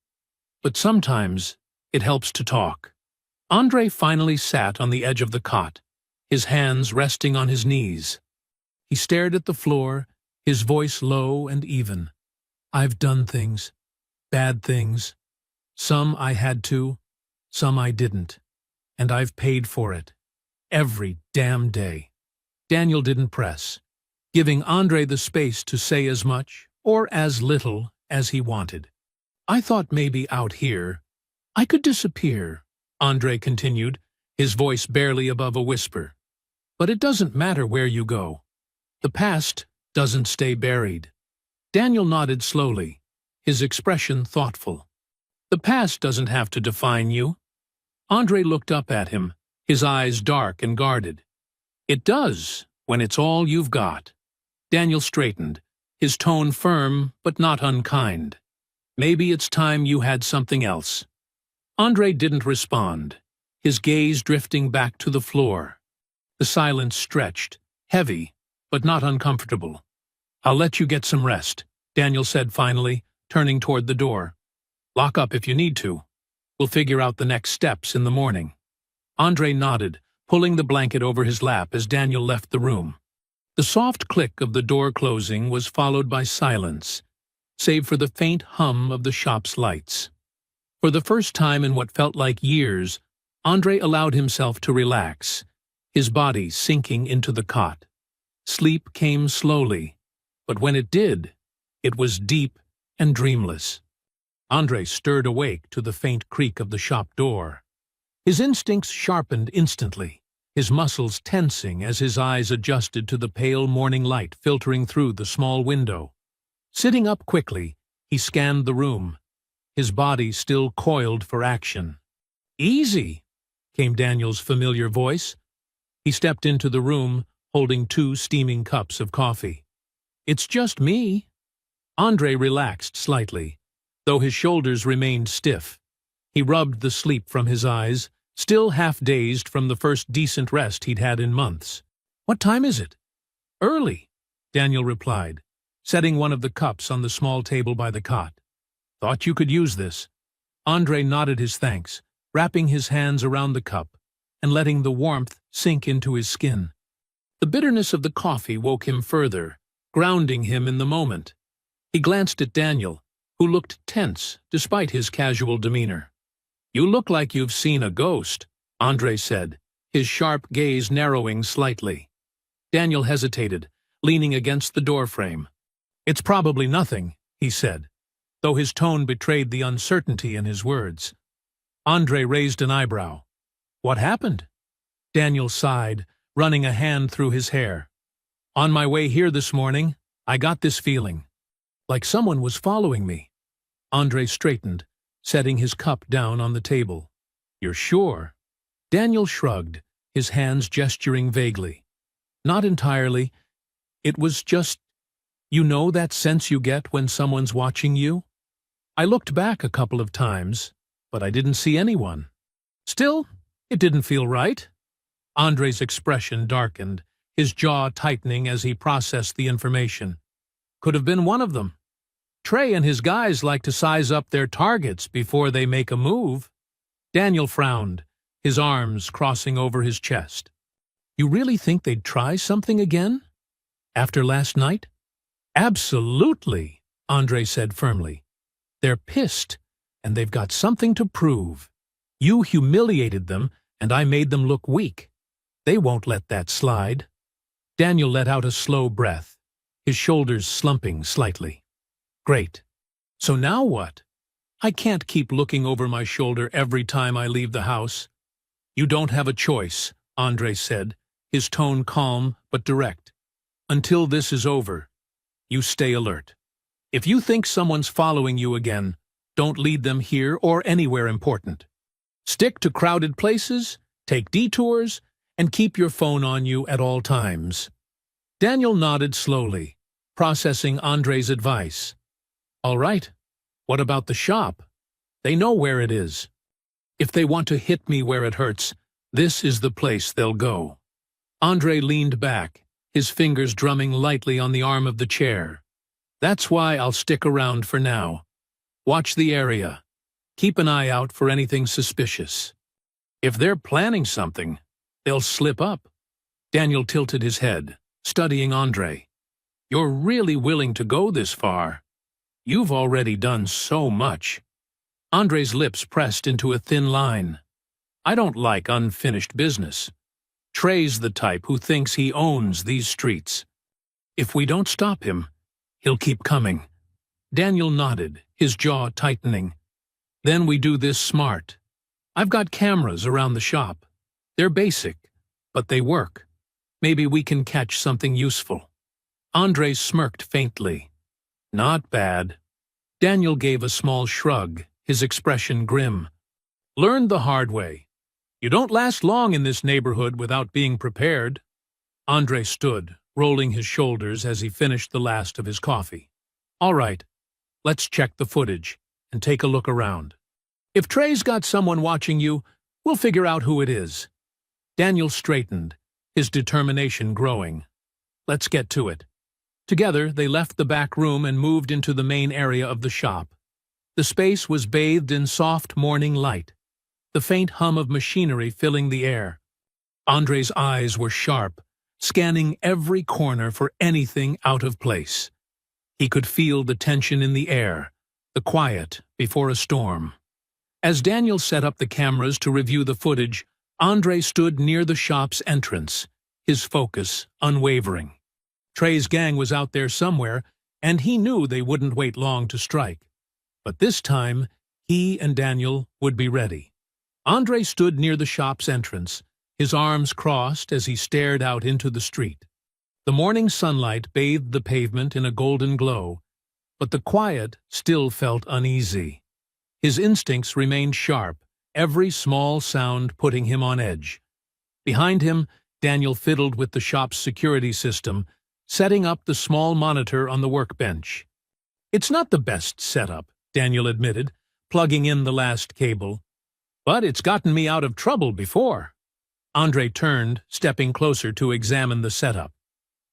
But sometimes it helps to talk. Andre finally sat on the edge of the cot, his hands resting on his knees. He stared at the floor, his voice low and even. I've done things, bad things. Some I had to, some I didn't. And I've paid for it. Every damn day. Daniel didn't press, giving Andre the space to say as much, or as little, as he wanted. I thought maybe out here, I could disappear, Andre continued, his voice barely above a whisper. But it doesn't matter where you go. The past doesn't stay buried. Daniel nodded slowly, his expression thoughtful. The past doesn't have to define you. Andre looked up at him, his eyes dark and guarded. It does, when it's all you've got. Daniel straightened, his tone firm but not unkind. Maybe it's time you had something else. Andre didn't respond, his gaze drifting back to the floor. The silence stretched, heavy, but not uncomfortable. I'll let you get some rest, Daniel said finally, turning toward the door. Lock up if you need to. We'll figure out the next steps in the morning. Andre nodded, pulling the blanket over his lap as Daniel left the room. The soft click of the door closing was followed by silence, save for the faint hum of the shop's lights. For the first time in what felt like years, Andre allowed himself to relax, his body sinking into the cot. Sleep came slowly, but when it did, it was deep and dreamless. Andre stirred awake to the faint creak of the shop door. His instincts sharpened instantly, his muscles tensing as his eyes adjusted to the pale morning light filtering through the small window. Sitting up quickly, he scanned the room, his body still coiled for action. "Easy," came Daniel's familiar voice. He stepped into the room, holding 2 steaming cups of coffee. "It's just me." Andre relaxed slightly, though his shoulders remained stiff. He rubbed the sleep from his eyes, still half-dazed from the first decent rest he'd had in months. "What time is it?" "Early," Daniel replied, setting one of the cups on the small table by the cot. "Thought you could use this." Andre nodded his thanks, wrapping his hands around the cup and letting the warmth sink into his skin. The bitterness of the coffee woke him further, grounding him in the moment. He glanced at Daniel, who looked tense despite his casual demeanor. "You look like you've seen a ghost," Andre said, his sharp gaze narrowing slightly. Daniel hesitated, leaning against the doorframe. "It's probably nothing," he said, though his tone betrayed the uncertainty in his words. Andre raised an eyebrow. "What happened?" Daniel sighed, running a hand through his hair. "On my way here this morning, I got this feeling. Like someone was following me." Andre straightened, setting his cup down on the table. "You're sure?" Daniel shrugged, his hands gesturing vaguely. "Not entirely. It was just, you know that sense you get when someone's watching you? I looked back a couple of times, but I didn't see anyone. Still, it didn't feel right." Andre's expression darkened, his jaw tightening as he processed the information. "Could have been one of them. Trey and his guys like to size up their targets before they make a move." Daniel frowned, his arms crossing over his chest. "You really think they'd try something again? After last night?" "Absolutely," Andre said firmly. "They're pissed, and they've got something to prove. You humiliated them, and I made them look weak. They won't let that slide." Daniel let out a slow breath, his shoulders slumping slightly. "Great. So now what? I can't keep looking over my shoulder every time I leave the house." "You don't have a choice," Andre said, his tone calm but direct. "Until this is over, you stay alert. If you think someone's following you again, don't lead them here or anywhere important. Stick to crowded places, take detours, and keep your phone on you at all times." Daniel nodded slowly, processing Andre's advice. "All right. What about the shop? They know where it is. If they want to hit me where it hurts, this is the place they'll go." Andre leaned back, his fingers drumming lightly on the arm of the chair. "That's why I'll stick around for now. Watch the area. Keep an eye out for anything suspicious. If they're planning something, they'll slip up. Daniel tilted his head, studying Andre. You're really willing to go this far. You've already done so much. Andre's lips pressed into a thin line. I don't like unfinished business. Trey's the type who thinks he owns these streets. If we don't stop him, he'll keep coming. Daniel nodded, his jaw tightening. Then we do this smart. I've got cameras around the shop. They're basic, but they work. Maybe we can catch something useful. Andre smirked faintly. Not bad. Daniel gave a small shrug, his expression grim. Learned the hard way. You don't last long in this neighborhood without being prepared. Andre stood, rolling his shoulders as he finished the last of his coffee. All right, let's check the footage and take a look around. If Trey's got someone watching you, we'll figure out who it is. Daniel straightened, his determination growing. Let's get to it. Together, they left the back room and moved into the main area of the shop. The space was bathed in soft morning light, the faint hum of machinery filling the air. Andre's eyes were sharp, scanning every corner for anything out of place. He could feel the tension in the air, the quiet before a storm. As Daniel set up the cameras to review the footage, Andre stood near the shop's entrance, his focus unwavering. Trey's gang was out there somewhere, and he knew they wouldn't wait long to strike. But this time, he and Daniel would be ready. Andre stood near the shop's entrance, his arms crossed as he stared out into the street. The morning sunlight bathed the pavement in a golden glow, but the quiet still felt uneasy. His instincts remained sharp, every small sound putting him on edge. Behind him, Daniel fiddled with the shop's security system, setting up the small monitor on the workbench. It's not the best setup, Daniel admitted, plugging in the last cable. But it's gotten me out of trouble before. Andre turned, stepping closer to examine the setup.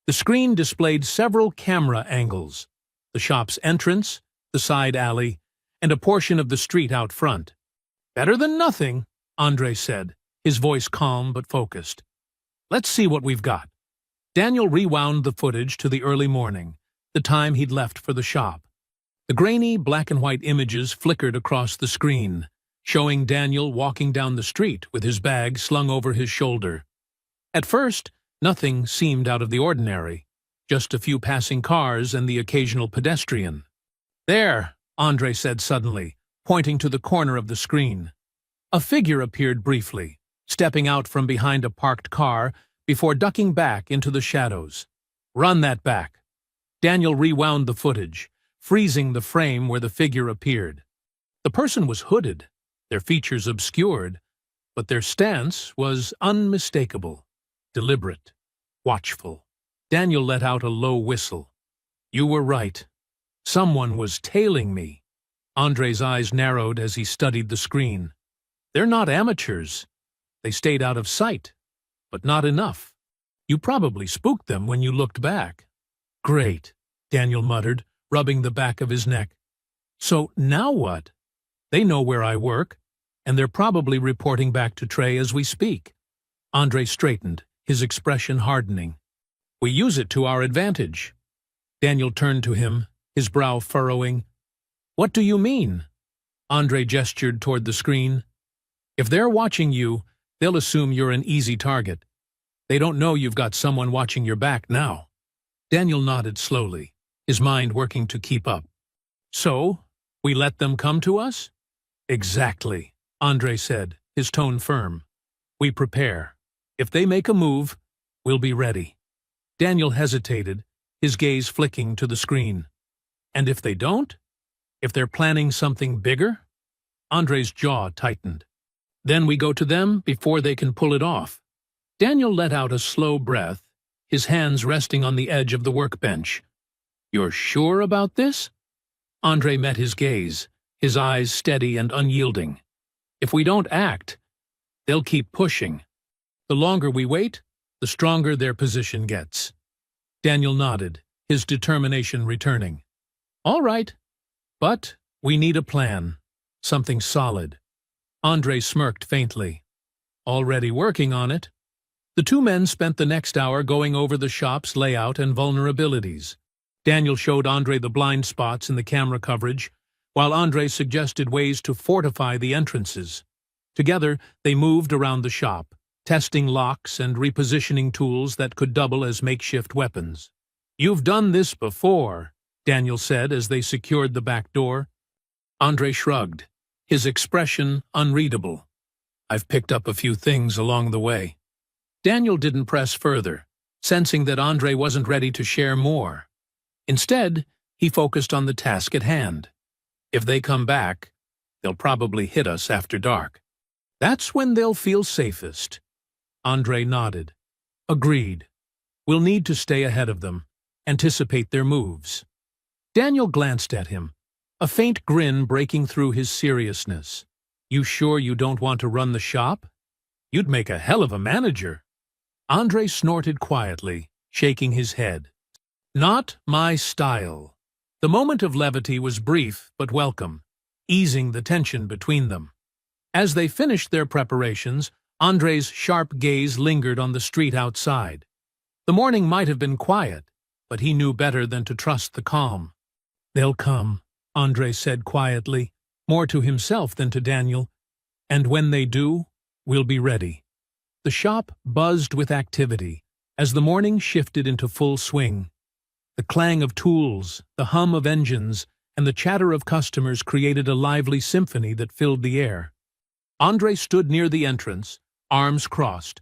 The screen displayed several camera angles, the shop's entrance, the side alley, and a portion of the street out front. Better than nothing, Andre said, his voice calm but focused. Let's see what we've got. Daniel rewound the footage to the early morning, the time he'd left for the shop. The grainy black-and-white images flickered across the screen, showing Daniel walking down the street with his bag slung over his shoulder. At first, nothing seemed out of the ordinary, just a few passing cars and the occasional pedestrian. There, Andre said suddenly, pointing to the corner of the screen. A figure appeared briefly, stepping out from behind a parked car before ducking back into the shadows. Run that back. Daniel rewound the footage, freezing the frame where the figure appeared. The person was hooded, their features obscured, but their stance was unmistakable, deliberate, watchful. Daniel let out a low whistle. You were right. Someone was tailing me. Andre's eyes narrowed as he studied the screen. They're not amateurs. They stayed out of sight, but not enough. You probably spooked them when you looked back. Great, Daniel muttered, rubbing the back of his neck. So now what? They know where I work, and they're probably reporting back to Trey as we speak. Andre straightened, his expression hardening. We use it to our advantage. Daniel turned to him, his brow furrowing. What do you mean? Andre gestured toward the screen. If they're watching you, they'll assume you're an easy target. They don't know you've got someone watching your back now. Daniel nodded slowly, his mind working to keep up. So, we let them come to us? Exactly, Andre said, his tone firm. We prepare. If they make a move, we'll be ready. Daniel hesitated, his gaze flicking to the screen. And if they don't? If they're planning something bigger? Andre's jaw tightened. Then we go to them before they can pull it off. Daniel let out a slow breath, his hands resting on the edge of the workbench. You're sure about this? Andre met his gaze, his eyes steady and unyielding. If we don't act, they'll keep pushing. The longer we wait, the stronger their position gets. Daniel nodded, his determination returning. All right, but we need a plan, something solid. Andre smirked faintly. Already working on it. The two men spent the next hour going over the shop's layout and vulnerabilities. Daniel showed Andre the blind spots in the camera coverage, while Andre suggested ways to fortify the entrances. Together, they moved around the shop, testing locks and repositioning tools that could double as makeshift weapons. "You've done this before," Daniel said as they secured the back door. Andre shrugged, his expression unreadable. "I've picked up a few things along the way." Daniel didn't press further, sensing that Andre wasn't ready to share more. Instead, he focused on the task at hand. "If they come back, they'll probably hit us after dark. That's when they'll feel safest." Andre nodded. "Agreed. We'll need to stay ahead of them, anticipate their moves." Daniel glanced at him, a faint grin breaking through his seriousness. "You sure you don't want to run the shop? You'd make a hell of a manager." Andre snorted quietly, shaking his head. "Not my style." The moment of levity was brief but welcome, easing the tension between them. As they finished their preparations, Andre's sharp gaze lingered on the street outside. The morning might have been quiet, but he knew better than to trust the calm. "They'll come," Andre said quietly, more to himself than to Daniel. "And when they do, we'll be ready." The shop buzzed with activity as the morning shifted into full swing. The clang of tools, the hum of engines, and the chatter of customers created a lively symphony that filled the air. Andre stood near the entrance, arms crossed,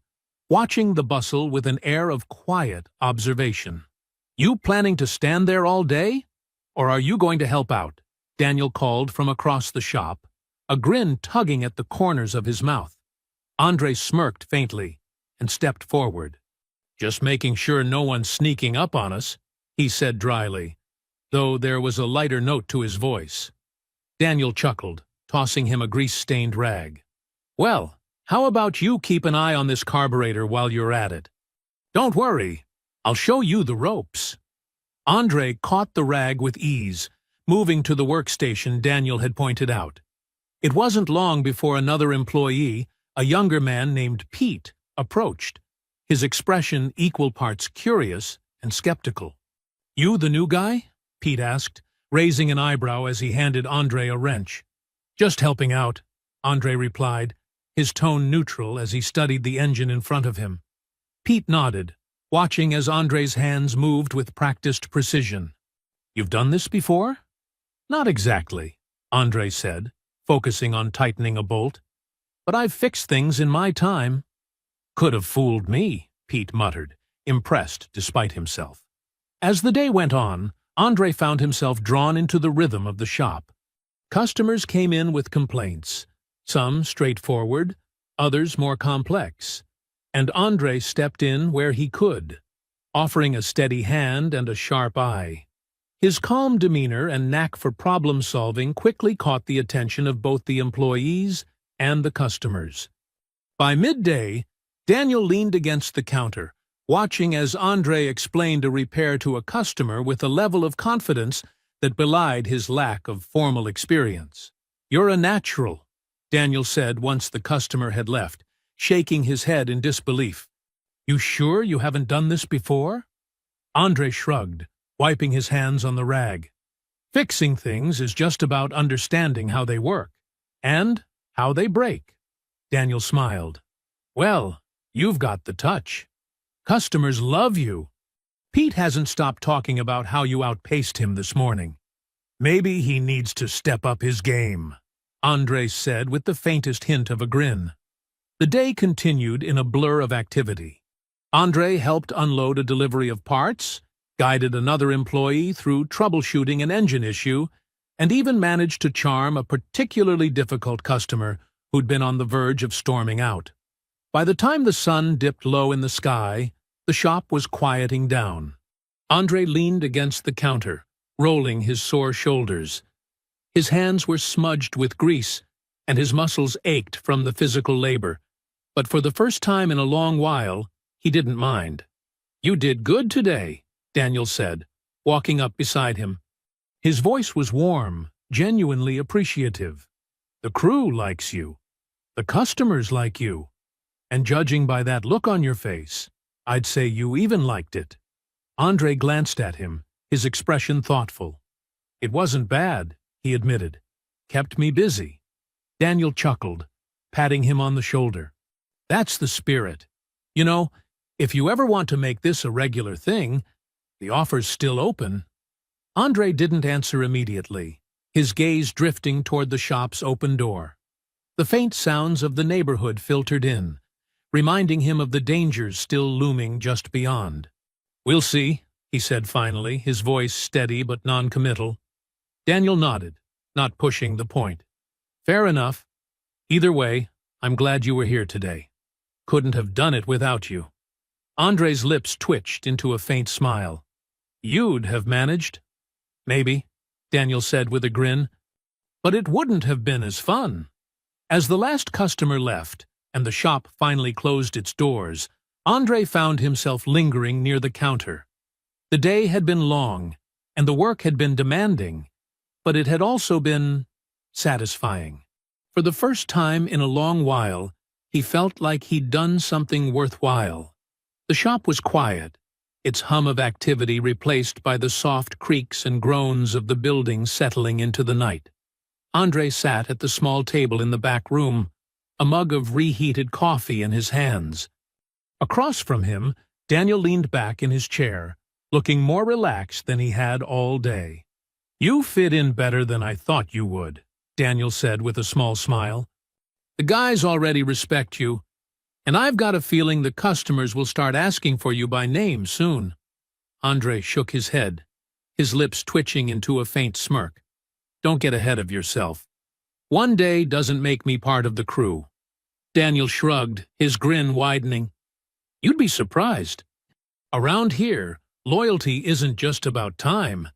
watching the bustle with an air of quiet observation. "You planning to stand there all day? Or are you going to help out?" Daniel called from across the shop, a grin tugging at the corners of his mouth. Andre smirked faintly and stepped forward. "Just making sure no one's sneaking up on us," he said dryly, though there was a lighter note to his voice. Daniel chuckled, tossing him a grease-stained rag. "Well, how about you keep an eye on this carburetor while you're at it? Don't worry, I'll show you the ropes." Andre caught the rag with ease, moving to the workstation Daniel had pointed out. It wasn't long before another employee, a younger man named Pete, approached, his expression equal parts curious and skeptical. "You the new guy?" Pete asked, raising an eyebrow as he handed Andre a wrench. "Just helping out," Andre replied, his tone neutral as he studied the engine in front of him. Pete nodded, watching as Andre's hands moved with practiced precision. "You've done this before?" "Not exactly," Andre said, focusing on tightening a bolt. "But I've fixed things in my time." "Could have fooled me," Pete muttered, impressed despite himself. As the day went on, Andre found himself drawn into the rhythm of the shop. Customers came in with complaints, some straightforward, others more complex, and Andre stepped in where he could, offering a steady hand and a sharp eye. His calm demeanor and knack for problem-solving quickly caught the attention of both the employees and the customers. By midday, Daniel leaned against the counter, watching as Andre explained a repair to a customer with a level of confidence that belied his lack of formal experience. "You're a natural," Daniel said once the customer had left, shaking his head in disbelief. "You sure you haven't done this before?" Andre shrugged, wiping his hands on the rag. "Fixing things is just about understanding how they work, and how they break." Daniel smiled. "Well, you've got the touch. Customers love you." "Pete hasn't stopped talking about how you outpaced him this morning." "Maybe he needs to step up his game," Andre said with the faintest hint of a grin. The day continued in a blur of activity. Andre helped unload a delivery of parts, guided another employee through troubleshooting an engine issue, and even managed to charm a particularly difficult customer who'd been on the verge of storming out. By the time the sun dipped low in the sky, the shop was quieting down. Andre leaned against the counter, rolling his sore shoulders. His hands were smudged with grease, and his muscles ached from the physical labor. But for the first time in a long while, he didn't mind. "You did good today," Daniel said, walking up beside him. His voice was warm, genuinely appreciative. "The crew likes you. The customers like you. And judging by that look on your face, I'd say you even liked it. Andre glanced at him, his expression thoughtful. It wasn't bad, he admitted. Kept me busy. Daniel chuckled, patting him on the shoulder. That's the spirit. You know, if you ever want to make this a regular thing, the offer's still open. Andre didn't answer immediately, his gaze drifting toward the shop's open door. The faint sounds of the neighborhood filtered in, reminding him of the dangers still looming just beyond. We'll see, he said finally, his voice steady but non-committal. Daniel nodded, not pushing the point. Fair enough. Either way, I'm glad you were here today. Couldn't have done it without you. Andre's lips twitched into a faint smile. You'd have managed? Maybe, Daniel said with a grin. But it wouldn't have been as fun. As the last customer left, and the shop finally closed its doors, Andre found himself lingering near the counter. The day had been long, and the work had been demanding, but it had also been satisfying. For the first time in a long while, he felt like he'd done something worthwhile. The shop was quiet, its hum of activity replaced by the soft creaks and groans of the building settling into the night. Andre sat at the small table in the back room, a mug of reheated coffee in his hands. Across from him, Daniel leaned back in his chair, looking more relaxed than he had all day. You fit in better than I thought you would, Daniel said with a small smile. The guys already respect you, and I've got a feeling the customers will start asking for you by name soon. Andre shook his head, his lips twitching into a faint smirk. Don't get ahead of yourself. One day doesn't make me part of the crew. Daniel shrugged, his grin widening. You'd be surprised. Around here, loyalty isn't just about time.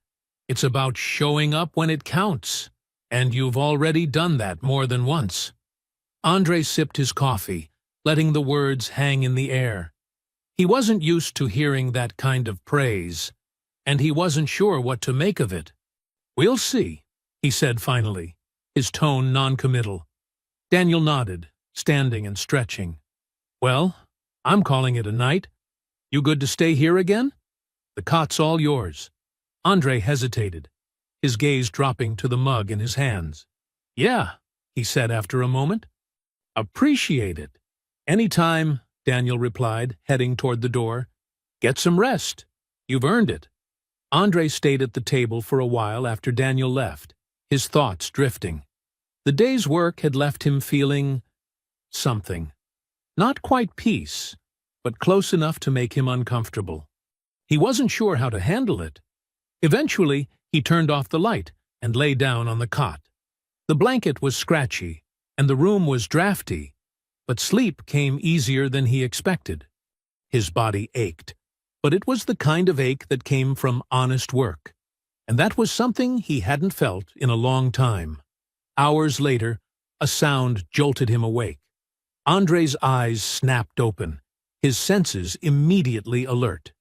It's about showing up when it counts, and you've already done that more than once. Andre sipped his coffee, letting the words hang in the air. He wasn't used to hearing that kind of praise, and he wasn't sure what to make of it. We'll see, he said finally, his tone non-committal. Daniel nodded, standing and stretching. Well, I'm calling it a night. You good to stay here again? The cot's all yours. Andre hesitated, his gaze dropping to the mug in his hands. Yeah, he said after a moment. Appreciate it. Anytime, Daniel replied, heading toward the door. Get some rest. You've earned it. Andre stayed at the table for a while after Daniel left, his thoughts drifting. The day's work had left him feeling something. Not quite peace, but close enough to make him uncomfortable. He wasn't sure how to handle it. Eventually, he turned off the light and lay down on the cot. The blanket was scratchy, and the room was drafty, but sleep came easier than he expected. His body ached, but it was the kind of ache that came from honest work, and that was something he hadn't felt in a long time. Hours later, a sound jolted him awake. Andre's eyes snapped open, his senses immediately alert.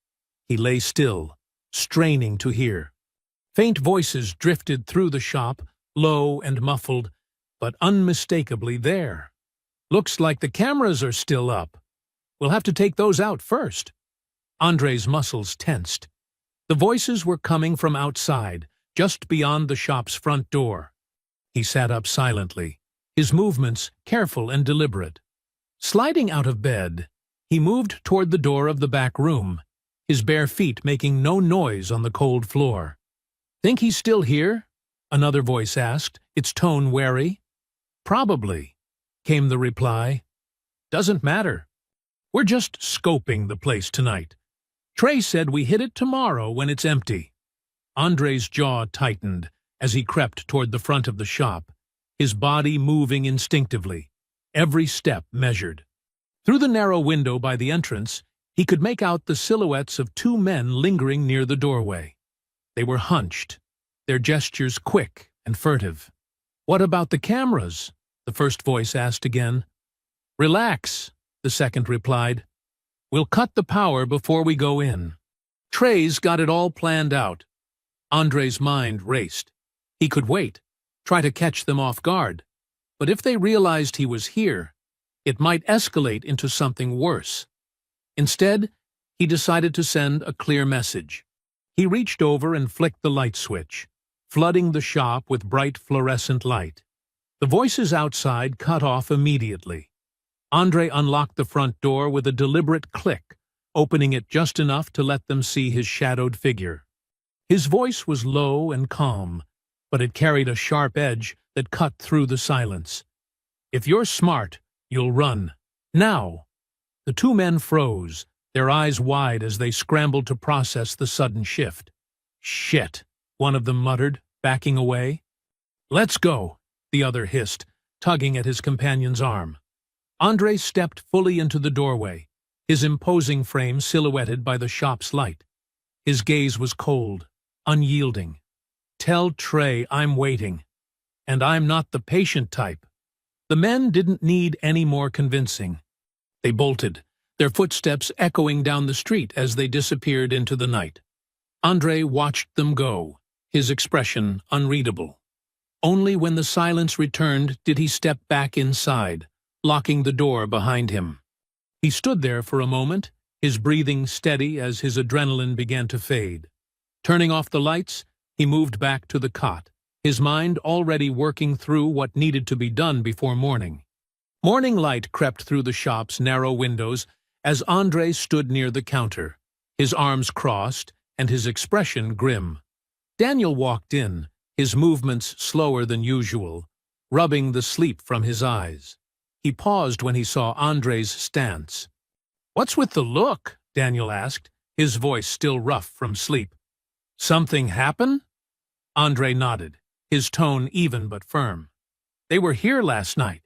He lay still, straining to hear. Faint voices drifted through the shop, low and muffled, but unmistakably there. Looks like the cameras are still up. We'll have to take those out first. Andre's muscles tensed. The voices were coming from outside, just beyond the shop's front door. He sat up silently, his movements careful and deliberate. Sliding out of bed, he moved toward the door of the back room, his bare feet making no noise on the cold floor. Think he's still here? Another voice asked, its tone wary. Probably, came the reply. Doesn't matter. We're just scoping the place tonight. Trey said we hit it tomorrow when it's empty. Andre's jaw tightened as he crept toward the front of the shop, his body moving instinctively, every step measured. Through the narrow window by the entrance, he could make out the silhouettes of two men lingering near the doorway. They were hunched, their gestures quick and furtive. What about the cameras? The first voice asked again. Relax, the second replied. We'll cut the power before we go in. Trey's got it all planned out. Andre's mind raced. He could wait, try to catch them off guard. But if they realized he was here, It might escalate into something worse. Instead, he decided to send a clear message. He reached over and flicked the light switch, flooding the shop with bright fluorescent light. The voices outside cut off immediately. Andre unlocked the front door with a deliberate click, opening it just enough to let them see his shadowed figure. His voice was low and calm, but it carried a sharp edge that cut through the silence. "If you're smart, you'll run. Now!" The two men froze, their eyes wide as they scrambled to process the sudden shift. "Shit," one of them muttered, backing away. "Let's go," the other hissed, tugging at his companion's arm. Andre stepped fully into the doorway, his imposing frame silhouetted by the shop's light. His gaze was cold, unyielding. "Tell Trey I'm waiting. And I'm not the patient type." The men didn't need any more convincing. They bolted, their footsteps echoing down the street as they disappeared into the night. Andre watched them go, his expression unreadable. Only when the silence returned did he step back inside, locking the door behind him. He stood there for a moment, his breathing steady as his adrenaline began to fade. Turning off the lights, he moved back to the cot, his mind already working through what needed to be done before morning. Morning light crept through the shop's narrow windows as Andre stood near the counter, his arms crossed and his expression grim. Daniel walked in, his movements slower than usual, rubbing the sleep from his eyes. He paused when he saw Andre's stance. "What's with the look?" Daniel asked, his voice still rough from sleep. "Something happen?" Andre nodded, his tone even but firm. "They were here last night."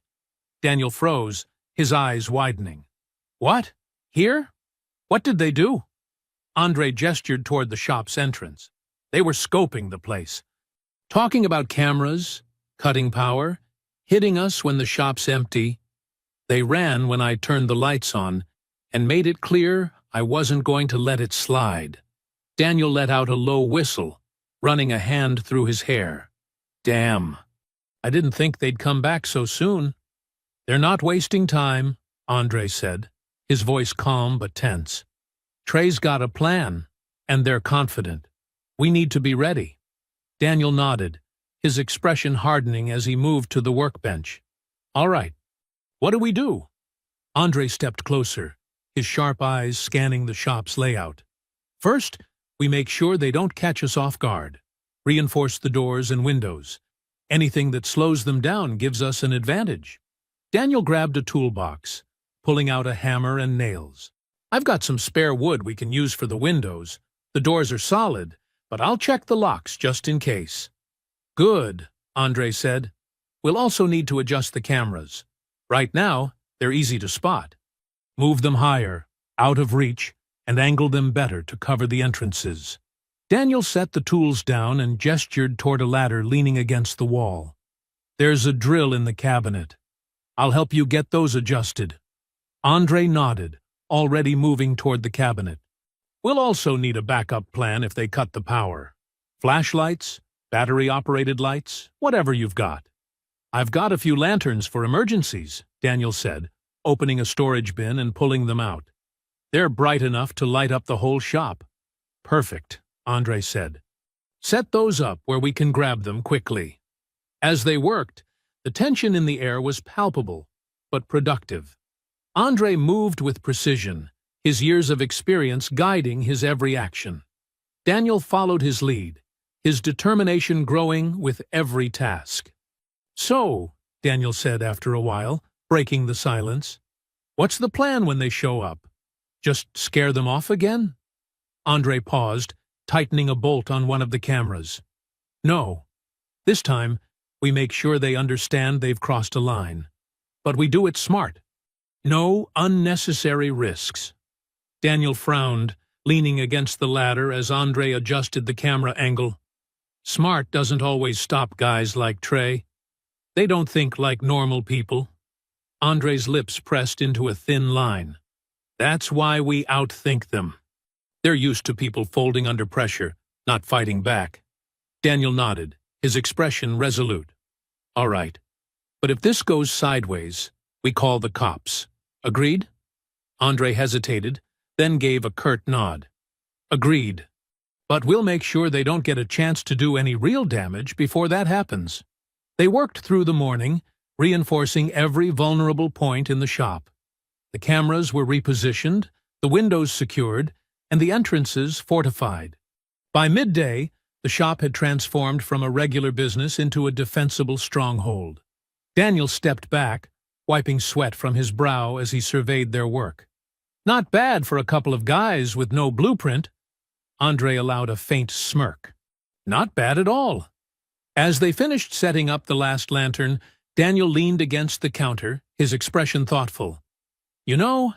Daniel froze, his eyes widening. "What? Here? What did they do?" Andre gestured toward the shop's entrance. "They were scoping the place. Talking about cameras, cutting power, hitting us when the shop's empty. They ran when I turned the lights on and made it clear I wasn't going to let it slide." Daniel let out a low whistle, running a hand through his hair. "Damn. I didn't think they'd come back so soon." "They're not wasting time," Andre said, his voice calm but tense. "Trey's got a plan, and they're confident. We need to be ready." Daniel nodded, his expression hardening as he moved to the workbench. "All right. What do we do?" Andre stepped closer, his sharp eyes scanning the shop's layout. "First, we make sure they don't catch us off guard. Reinforce the doors and windows. Anything that slows them down gives us an advantage." Daniel grabbed a toolbox, pulling out a hammer and nails. "I've got some spare wood we can use for the windows. The doors are solid, but I'll check the locks just in case." "Good," Andre said. "We'll also need to adjust the cameras. Right now, they're easy to spot. Move them higher, out of reach, and angle them better to cover the entrances." Daniel set the tools down and gestured toward a ladder leaning against the wall. "There's a drill in the cabinet. I'll help you get those adjusted." Andre nodded, already moving toward the cabinet. "We'll also need a backup plan if they cut the power. Flashlights, battery-operated lights, whatever you've got." "I've got a few lanterns for emergencies," Daniel said, opening a storage bin and pulling them out. "They're bright enough to light up the whole shop." "Perfect," Andre said. "Set those up where we can grab them quickly." As they worked, the tension in the air was palpable, but productive. Andre moved with precision, his years of experience guiding his every action. Daniel followed his lead, his determination growing with every task. "So," Daniel said after a while, breaking the silence, "what's the plan when they show up? Just scare them off again?" Andre paused, tightening a bolt on one of the cameras. "No. This time, we make sure they understand they've crossed a line. But we do it smart. No unnecessary risks." Daniel frowned, leaning against the ladder as Andre adjusted the camera angle. "Smart doesn't always stop guys like Trey. They don't think like normal people." Andre's lips pressed into a thin line. "That's why we outthink them. They're used to people folding under pressure, not fighting back." Daniel nodded, his expression resolute. "All right. But if this goes sideways, We call the cops. Agreed? Andre hesitated, then gave a curt nod. Agreed. But we'll make sure they don't get a chance to do any real damage before that happens. They worked through the morning, reinforcing every vulnerable point in the shop. The cameras were repositioned, the windows secured, and the entrances fortified. By midday, the shop had transformed from a regular business into a defensible stronghold. Daniel stepped back, wiping sweat from his brow as he surveyed their work. Not bad for a couple of guys with no blueprint. Andre allowed a faint smirk. Not bad at all. As they finished setting up the last lantern, Daniel leaned against the counter, his expression thoughtful. You know,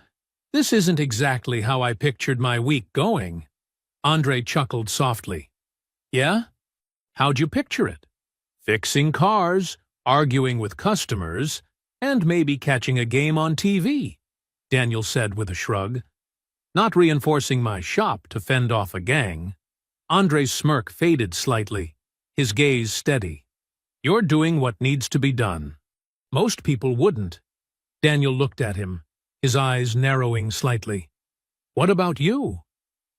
this isn't exactly how I pictured my week going. Andre chuckled softly. Yeah? How'd you picture it? Fixing cars, arguing with customers, and maybe catching a game on TV, Daniel said with a shrug. Not reinforcing my shop to fend off a gang. Andre's smirk faded slightly, his gaze steady. You're doing what needs to be done. Most people wouldn't. Daniel looked at him, his eyes narrowing slightly. What about you?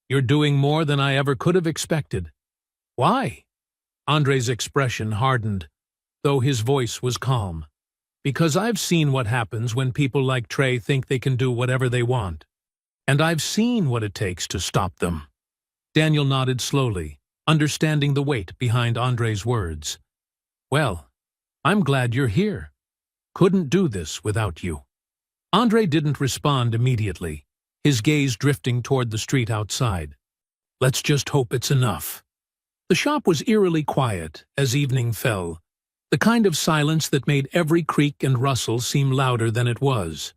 You're doing more than I ever could have expected. Why? Andre's expression hardened, though his voice was calm. Because I've seen what happens when people like Trey think they can do whatever they want. And I've seen what it takes to stop them. Daniel nodded slowly, understanding the weight behind Andre's words. Well, I'm glad you're here. Couldn't do this without you. Andre didn't respond immediately, his gaze drifting toward the street outside. Let's just hope it's enough. The shop was eerily quiet as evening fell, the kind of silence that made every creak and rustle seem louder than it was.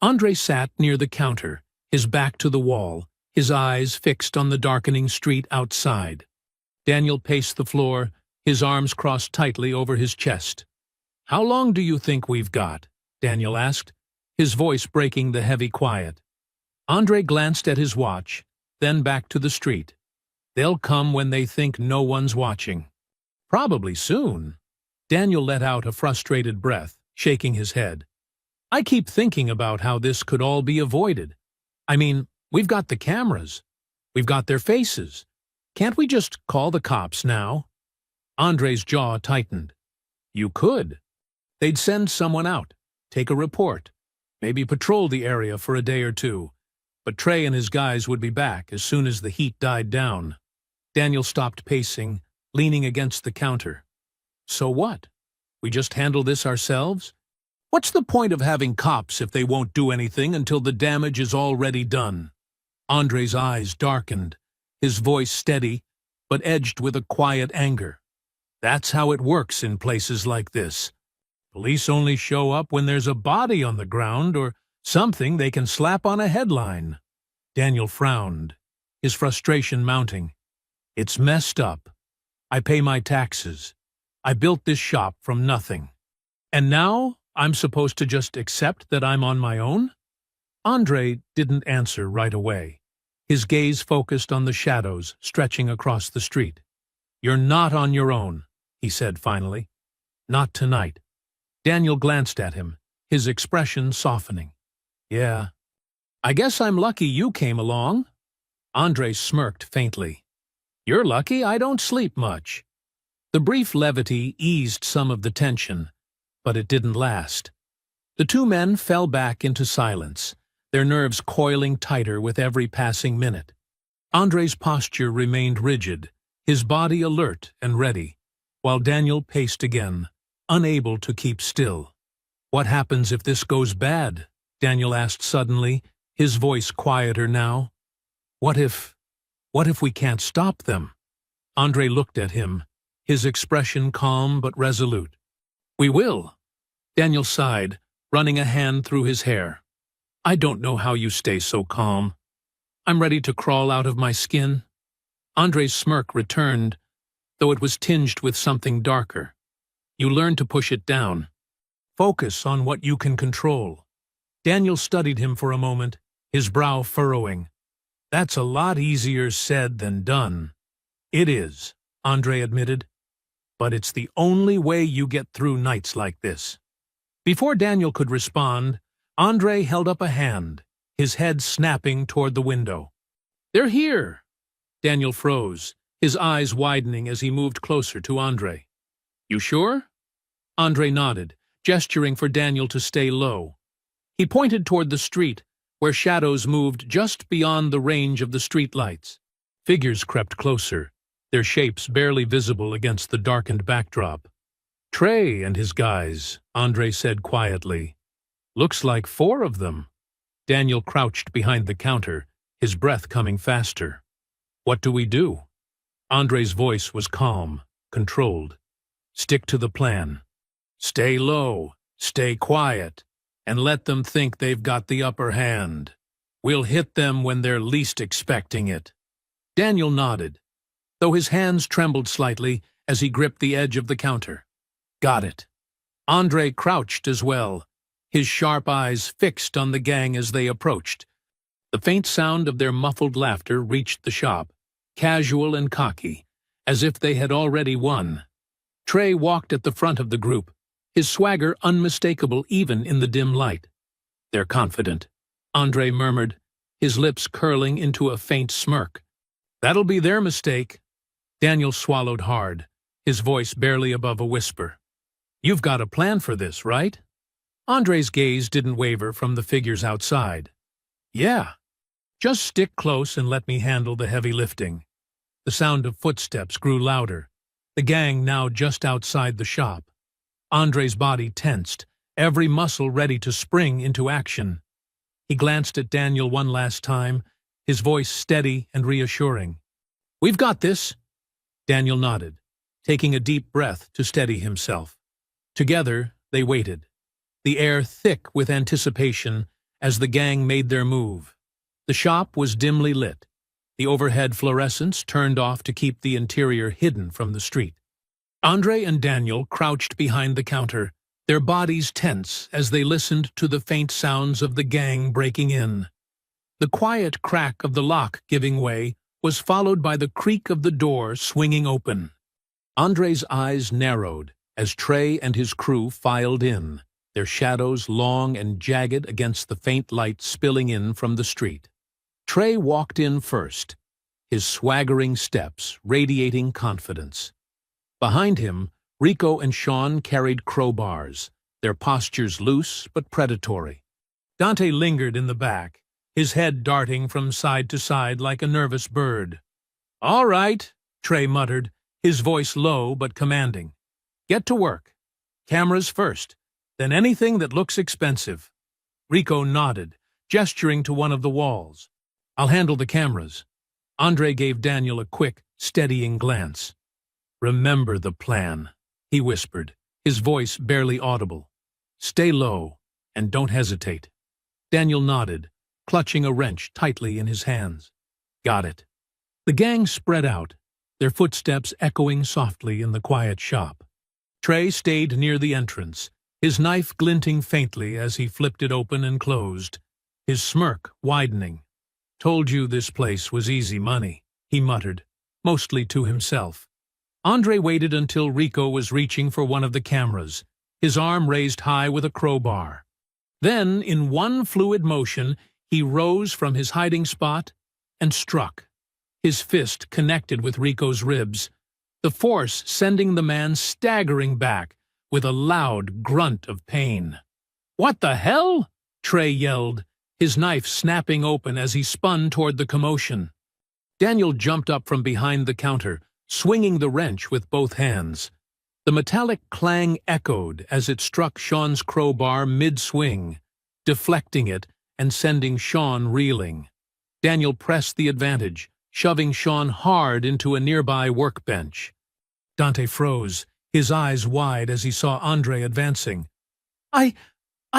Andre sat near the counter, his back to the wall, his eyes fixed on the darkening street outside. Daniel paced the floor, his arms crossed tightly over his chest. How long do you think we've got? Daniel asked, his voice breaking the heavy quiet. Andre glanced at his watch, then back to the street. They'll come when they think no one's watching. Probably soon. Daniel let out a frustrated breath, shaking his head. I keep thinking about how this could all be avoided. I mean, we've got the cameras. We've got their faces. Can't we just call the cops now? Andre's jaw tightened. You could. They'd send someone out, take a report, maybe patrol the area for a day or two. But Trey and his guys would be back as soon as the heat died down. Daniel stopped pacing, leaning against the counter. So what? We just handle this ourselves? What's the point of having cops if they won't do anything until the damage is already done? Andre's eyes darkened, his voice steady, but edged with a quiet anger. That's how it works in places like this. Police only show up when there's a body on the ground or something they can slap on a headline. Daniel frowned, his frustration mounting. It's messed up. I pay my taxes. I built this shop from nothing. And now I'm supposed to just accept that I'm on my own? Andre didn't answer right away. His gaze focused on the shadows stretching across the street. You're not on your own, he said finally. Not tonight. Daniel glanced at him, his expression softening. Yeah. I guess I'm lucky you came along. Andre smirked faintly. You're lucky I don't sleep much. The brief levity eased some of the tension, but it didn't last. The two men fell back into silence, their nerves coiling tighter with every passing minute. Andre's posture remained rigid, his body alert and ready, while Daniel paced again, unable to keep still. What happens if this goes bad? Daniel asked suddenly, his voice quieter now. What if we can't stop them? Andre looked at him, his expression calm but resolute. We will. Daniel sighed, running a hand through his hair. I don't know how you stay so calm. I'm ready to crawl out of my skin. Andre's smirk returned, though it was tinged with something darker. You learn to push it down. Focus on what you can control. Daniel studied him for a moment, his brow furrowing. That's a lot easier said than done. It is, Andre admitted. But it's the only way you get through nights like this. Before Daniel could respond, Andre held up a hand, his head snapping toward the window. "They're here!" Daniel froze, his eyes widening as he moved closer to Andre. "You sure?" Andre nodded, gesturing for Daniel to stay low. He pointed toward the street, where shadows moved just beyond the range of the street lights. Figures crept closer, their shapes barely visible against the darkened backdrop. "Trey and his guys," Andre said quietly. "Looks like 4 of them." Daniel crouched behind the counter, his breath coming faster. "What do we do?" Andre's voice was calm, controlled. "Stick to the plan. Stay low, stay quiet, and let them think they've got the upper hand. We'll hit them when they're least expecting it." Daniel nodded, though his hands trembled slightly as he gripped the edge of the counter. "Got it." Andre crouched as well, his sharp eyes fixed on the gang as they approached. The faint sound of their muffled laughter reached the shop, casual and cocky, as if they had already won. Trey walked at the front of the group, his swagger unmistakable even in the dim light. "They're confident," Andre murmured, his lips curling into a faint smirk. "That'll be their mistake." Daniel swallowed hard, his voice barely above a whisper. "You've got a plan for this, right?" Andre's gaze didn't waver from the figures outside. "Yeah. Just stick close and let me handle the heavy lifting." The sound of footsteps grew louder, the gang now just outside the shop. Andre's body tensed, every muscle ready to spring into action. He glanced at Daniel one last time, his voice steady and reassuring. "We've got this." Daniel nodded, taking a deep breath to steady himself. Together, they waited, the air thick with anticipation as the gang made their move. The shop was dimly lit, the overhead fluorescents turned off to keep the interior hidden from the street. Andre and Daniel crouched behind the counter, their bodies tense as they listened to the faint sounds of the gang breaking in. The quiet crack of the lock giving way was followed by the creak of the door swinging open. Andre's eyes narrowed as Trey and his crew filed in, their shadows long and jagged against the faint light spilling in from the street. Trey walked in first, his swaggering steps radiating confidence. Behind him, Rico and Sean carried crowbars, their postures loose but predatory. Dante lingered in the back, his head darting from side to side like a nervous bird. "All right," Trey muttered, his voice low but commanding. "Get to work. Cameras first, then anything that looks expensive." Rico nodded, gesturing to one of the walls. "I'll handle the cameras." Andre gave Daniel a quick, steadying glance. "Remember the plan," he whispered, his voice barely audible. "Stay low, and don't hesitate." Daniel nodded, clutching a wrench tightly in his hands. "Got it." The gang spread out, their footsteps echoing softly in the quiet shop. Trey stayed near the entrance, his knife glinting faintly as he flipped it open and closed, his smirk widening. "Told you this place was easy money," he muttered, mostly to himself. Andre waited until Rico was reaching for one of the cameras, his arm raised high with a crowbar. Then, in one fluid motion, he rose from his hiding spot and struck. His fist connected with Rico's ribs, the force sending the man staggering back with a loud grunt of pain. "What the hell?" Trey yelled, his knife snapping open as he spun toward the commotion. Daniel jumped up from behind the counter, swinging the wrench with both hands. The metallic clang echoed as it struck Sean's crowbar mid-swing, deflecting it and sending Sean reeling. Daniel pressed the advantage, shoving Sean hard into a nearby workbench. Dante froze, his eyes wide as he saw Andre advancing. I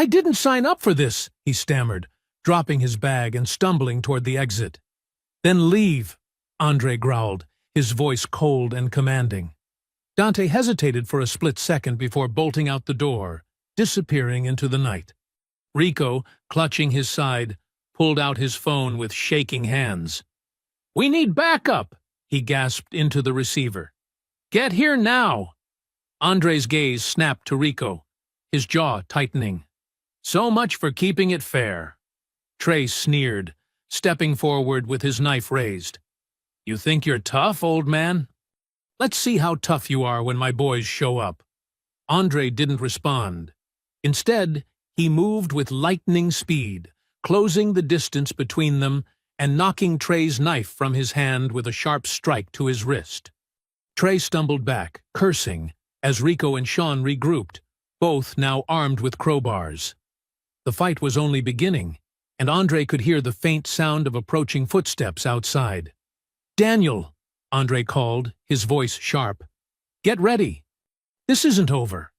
didn't sign up for this," he stammered, dropping his bag and stumbling toward the exit. "Then leave," Andre growled, his voice cold and commanding. Dante hesitated for a split second before bolting out the door, disappearing into the night. Rico, clutching his side, pulled out his phone with shaking hands. "We need backup," he gasped into the receiver. "Get here now." Andre's gaze snapped to Rico, his jaw tightening. "So much for keeping it fair." Trey sneered, stepping forward with his knife raised. "You think you're tough, old man? Let's see how tough you are when my boys show up." Andre didn't respond. Instead, he moved with lightning speed, closing the distance between them and knocking Trey's knife from his hand with a sharp strike to his wrist. Trey stumbled back, cursing, as Rico and Sean regrouped, both now armed with crowbars. The fight was only beginning, and Andre could hear the faint sound of approaching footsteps outside. "Daniel," Andre called, his voice sharp. "Get ready. This isn't over."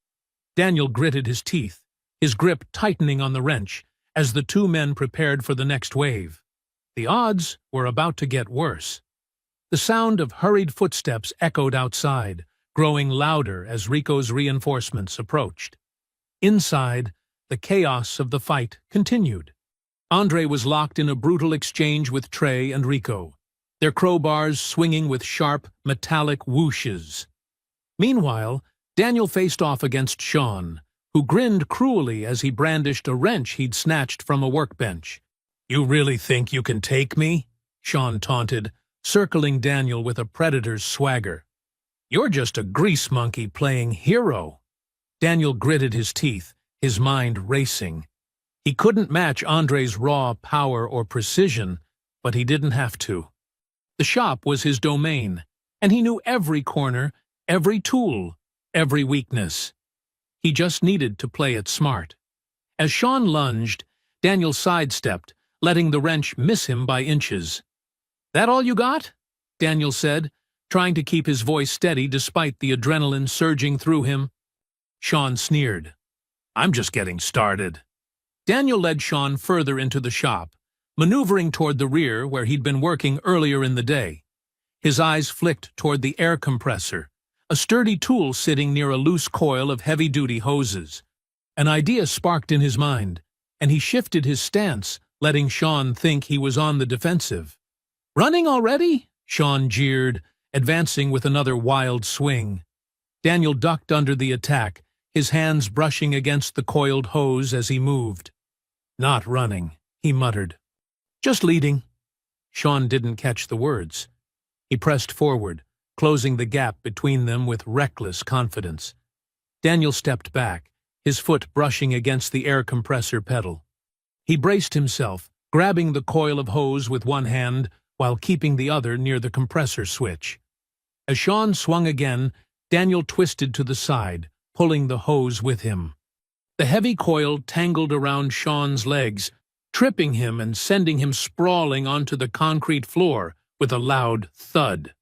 Daniel gritted his teeth, his grip tightening on the wrench, as the two men prepared for the next wave. The odds were about to get worse. The sound of hurried footsteps echoed outside, growing louder as Rico's reinforcements approached. Inside, the chaos of the fight continued. Andre was locked in a brutal exchange with Trey and Rico, their crowbars swinging with sharp, metallic whooshes. Meanwhile, Daniel faced off against Sean, who grinned cruelly as he brandished a wrench he'd snatched from a workbench. "You really think you can take me?" Sean taunted, circling Daniel with a predator's swagger. "You're just a grease monkey playing hero." Daniel gritted his teeth, his mind racing. He couldn't match Andre's raw power or precision, but he didn't have to. The shop was his domain, and he knew every corner, every tool, every weakness. He just needed to play it smart. As Sean lunged, Daniel sidestepped, letting the wrench miss him by inches. "That all you got?" Daniel said, trying to keep his voice steady despite the adrenaline surging through him. Sean sneered. "I'm just getting started." Daniel led Sean further into the shop, maneuvering toward the rear where he'd been working earlier in the day. His eyes flicked toward the air compressor, a sturdy tool sitting near a loose coil of heavy-duty hoses. An idea sparked in his mind, and he shifted his stance, letting Sean think he was on the defensive. "Running already?" Sean jeered, advancing with another wild swing. Daniel ducked under the attack, his hands brushing against the coiled hose as he moved. "Not running," he muttered. "Just leading." Sean didn't catch the words. He pressed forward, closing the gap between them with reckless confidence. Daniel stepped back, his foot brushing against the air compressor pedal. He braced himself, grabbing the coil of hose with one hand while keeping the other near the compressor switch. As Sean swung again, Daniel twisted to the side, pulling the hose with him. The heavy coil tangled around Sean's legs, tripping him and sending him sprawling onto the concrete floor with a loud thud.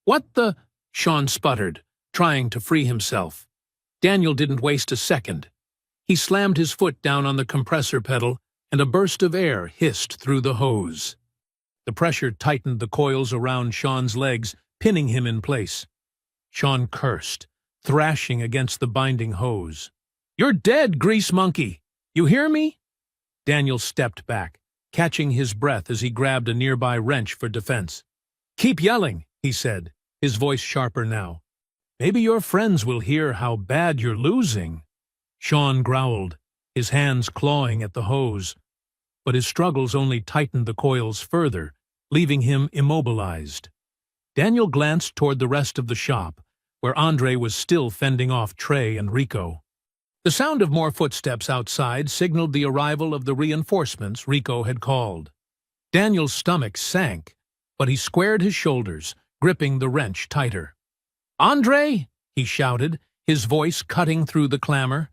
"What the?" Sean sputtered, trying to free himself. Daniel didn't waste a second. He slammed his foot down on the compressor pedal, and a burst of air hissed through the hose. The pressure tightened the coils around Sean's legs, pinning him in place. Sean cursed, thrashing against the binding hose. "You're dead, grease monkey! You hear me?" Daniel stepped back, catching his breath as he grabbed a nearby wrench for defense. "Keep yelling," he said, his voice sharper now. "Maybe your friends will hear how bad you're losing." Sean growled, his hands clawing at the hose. But his struggles only tightened the coils further, leaving him immobilized. Daniel glanced toward the rest of the shop, where Andre was still fending off Trey and Rico. The sound of more footsteps outside signaled the arrival of the reinforcements Rico had called. Daniel's stomach sank, but he squared his shoulders, gripping the wrench tighter. "Andre!" he shouted, his voice cutting through the clamor.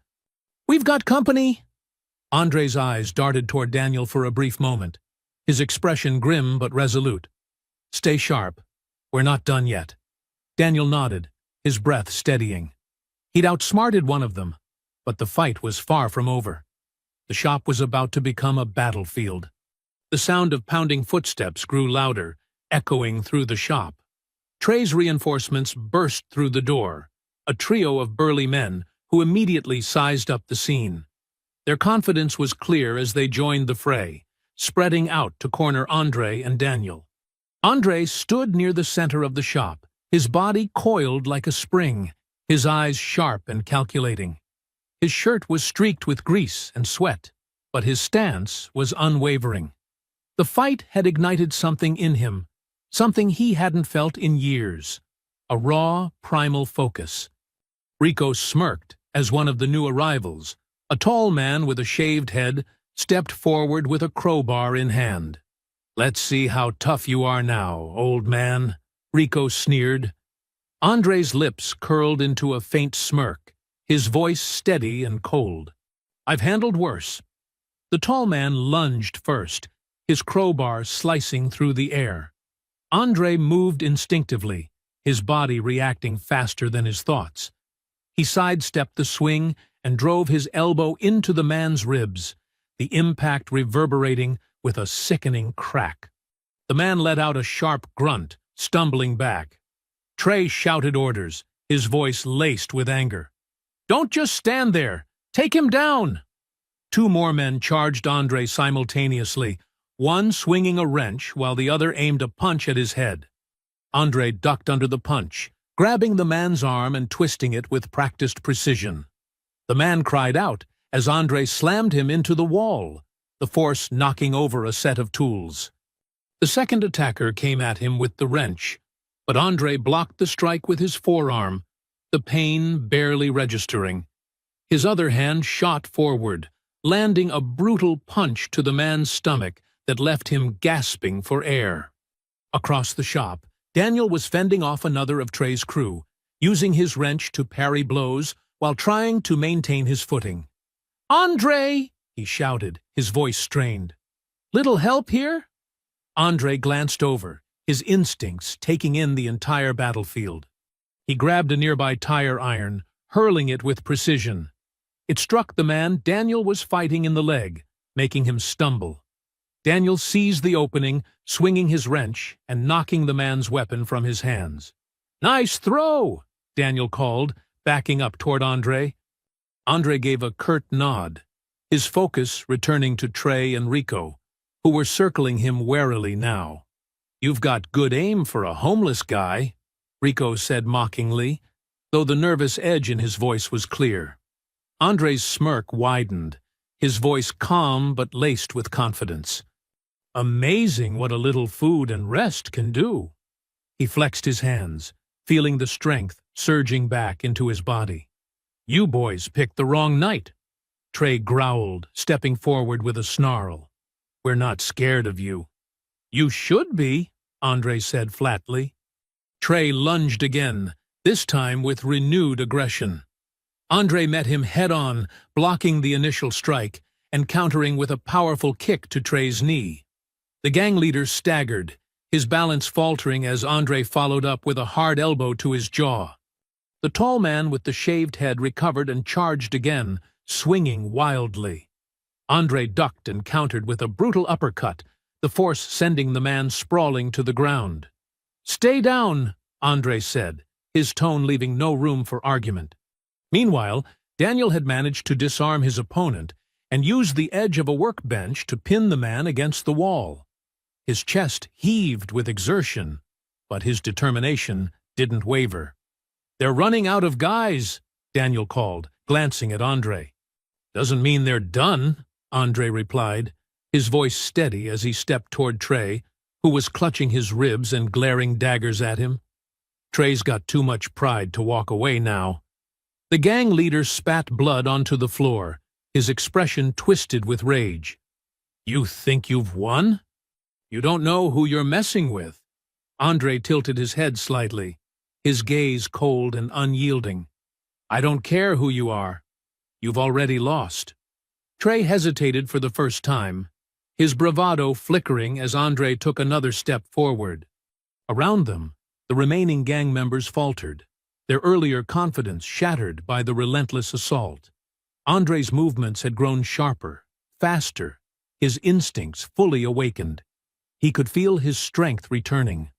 "We've got company!" Andre's eyes darted toward Daniel for a brief moment, his expression grim but resolute. "Stay sharp. We're not done yet." Daniel nodded, his breath steadying. He'd outsmarted one of them, but the fight was far from over. The shop was about to become a battlefield. The sound of pounding footsteps grew louder, echoing through the shop. Trey's reinforcements burst through the door, a trio of burly men who immediately sized up the scene. Their confidence was clear as they joined the fray, spreading out to corner Andre and Daniel. Andre stood near the center of the shop, his body coiled like a spring, his eyes sharp and calculating. His shirt was streaked with grease and sweat, but his stance was unwavering. The fight had ignited something in him, something he hadn't felt in years, a raw, primal focus. Rico smirked as one of the new arrivals, a tall man with a shaved head, stepped forward with a crowbar in hand. "Let's see how tough you are now, old man," Rico sneered. Andre's lips curled into a faint smirk, his voice steady and cold. "I've handled worse." The tall man lunged first, his crowbar slicing through the air. Andre moved instinctively, his body reacting faster than his thoughts. He sidestepped the swing and drove his elbow into the man's ribs, the impact reverberating with a sickening crack. The man let out a sharp grunt, stumbling back. Trey shouted orders, his voice laced with anger. "Don't just stand there! Take him down!" Two more men charged Andre simultaneously, one swinging a wrench while the other aimed a punch at his head. Andre ducked under the punch, grabbing the man's arm and twisting it with practiced precision. The man cried out as Andre slammed him into the wall, the force knocking over a set of tools. The second attacker came at him with the wrench, but Andre blocked the strike with his forearm, the pain barely registering. His other hand shot forward, landing a brutal punch to the man's stomach that left him gasping for air. Across the shop, Daniel was fending off another of Trey's crew, using his wrench to parry blows while trying to maintain his footing. "Andre!" he shouted, his voice strained. "Little help here?" Andre glanced over, his instincts taking in the entire battlefield. He grabbed a nearby tire iron, hurling it with precision. It struck the man Daniel was fighting in the leg, making him stumble. Daniel seized the opening, swinging his wrench and knocking the man's weapon from his hands. "Nice throw!" Daniel called, backing up toward Andre. Andre gave a curt nod, his focus returning to Trey and Rico, who were circling him warily now. "You've got good aim for a homeless guy," Rico said mockingly, though the nervous edge in his voice was clear. Andre's smirk widened, his voice calm but laced with confidence. "Amazing what a little food and rest can do." He flexed his hands, feeling the strength surging back into his body. "You boys picked the wrong night," Trey growled, stepping forward with a snarl. "We're not scared of you." "You should be," Andre said flatly. Trey lunged again, this time with renewed aggression. Andre met him head-on, blocking the initial strike and countering with a powerful kick to Trey's knee. The gang leader staggered, his balance faltering as Andre followed up with a hard elbow to his jaw. The tall man with the shaved head recovered and charged again, swinging wildly. Andre ducked and countered with a brutal uppercut, the force sending the man sprawling to the ground. "Stay down," Andre said, his tone leaving no room for argument. Meanwhile, Daniel had managed to disarm his opponent and used the edge of a workbench to pin the man against the wall. His chest heaved with exertion, but his determination didn't waver. "They're running out of guys," Daniel called, glancing at Andre. "Doesn't mean they're done," Andre replied, his voice steady as he stepped toward Trey, who was clutching his ribs and glaring daggers at him. Trey's got too much pride to walk away now. The gang leader spat blood onto the floor, his expression twisted with rage. "You think you've won? You don't know who you're messing with." Andre tilted his head slightly, his gaze cold and unyielding. "I don't care who you are. You've already lost." Trey hesitated for the first time, his bravado flickering as Andre took another step forward. Around them, the remaining gang members faltered, their earlier confidence shattered by the relentless assault. Andre's movements had grown sharper, faster, his instincts fully awakened. He could feel his strength returning,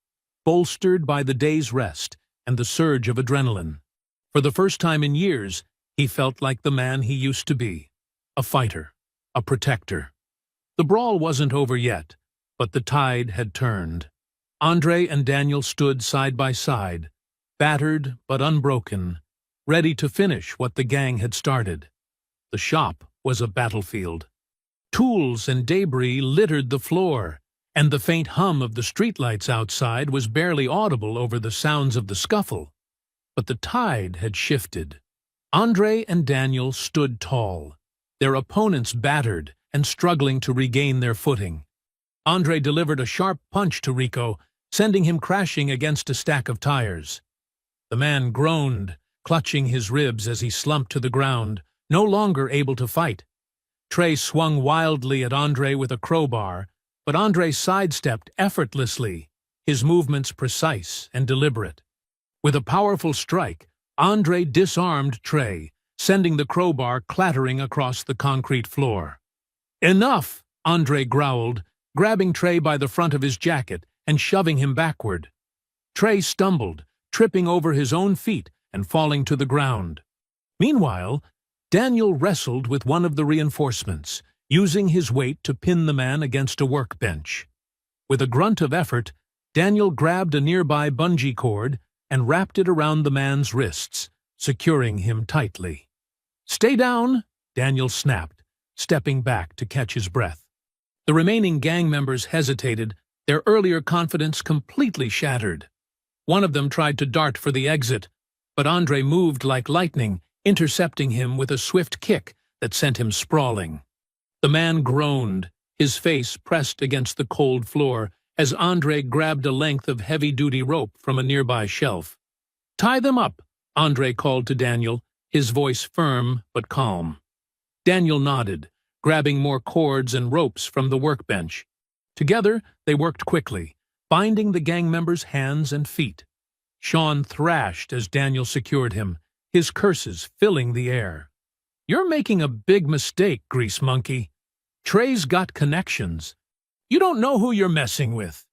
bolstered by the day's rest and the surge of adrenaline. For the first time in years, he felt like the man he used to be, a fighter, a protector. The brawl wasn't over yet, but the tide had turned. Andre and Daniel stood side by side, battered but unbroken, ready to finish what the gang had started. The shop was a battlefield. Tools and debris littered the floor, and the faint hum of the streetlights outside was barely audible over the sounds of the scuffle. But the tide had shifted. Andre and Daniel stood tall, their opponents battered and struggling to regain their footing. Andre delivered a sharp punch to Rico, sending him crashing against a stack of tires. The man groaned, clutching his ribs as he slumped to the ground, no longer able to fight. Trey swung wildly at Andre with a crowbar, but Andre sidestepped effortlessly, his movements precise and deliberate. With a powerful strike, Andre disarmed Trey, sending the crowbar clattering across the concrete floor. "Enough!" Andre growled, grabbing Trey by the front of his jacket and shoving him backward. Trey stumbled, tripping over his own feet and falling to the ground. Meanwhile, Daniel wrestled with one of the reinforcements, using his weight to pin the man against a workbench. With a grunt of effort, Daniel grabbed a nearby bungee cord and wrapped it around the man's wrists, securing him tightly. "Stay down!" Daniel snapped, stepping back to catch his breath. The remaining gang members hesitated, their earlier confidence completely shattered. One of them tried to dart for the exit, but Andre moved like lightning, intercepting him with a swift kick that sent him sprawling. The man groaned, his face pressed against the cold floor, as Andre grabbed a length of heavy-duty rope from a nearby shelf. "Tie them up," Andre called to Daniel, his voice firm but calm. Daniel nodded, grabbing more cords and ropes from the workbench. Together, they worked quickly, binding the gang members' hands and feet. Sean thrashed as Daniel secured him, his curses filling the air. "You're making a big mistake, grease monkey. Trey's got connections. You don't know who you're messing with."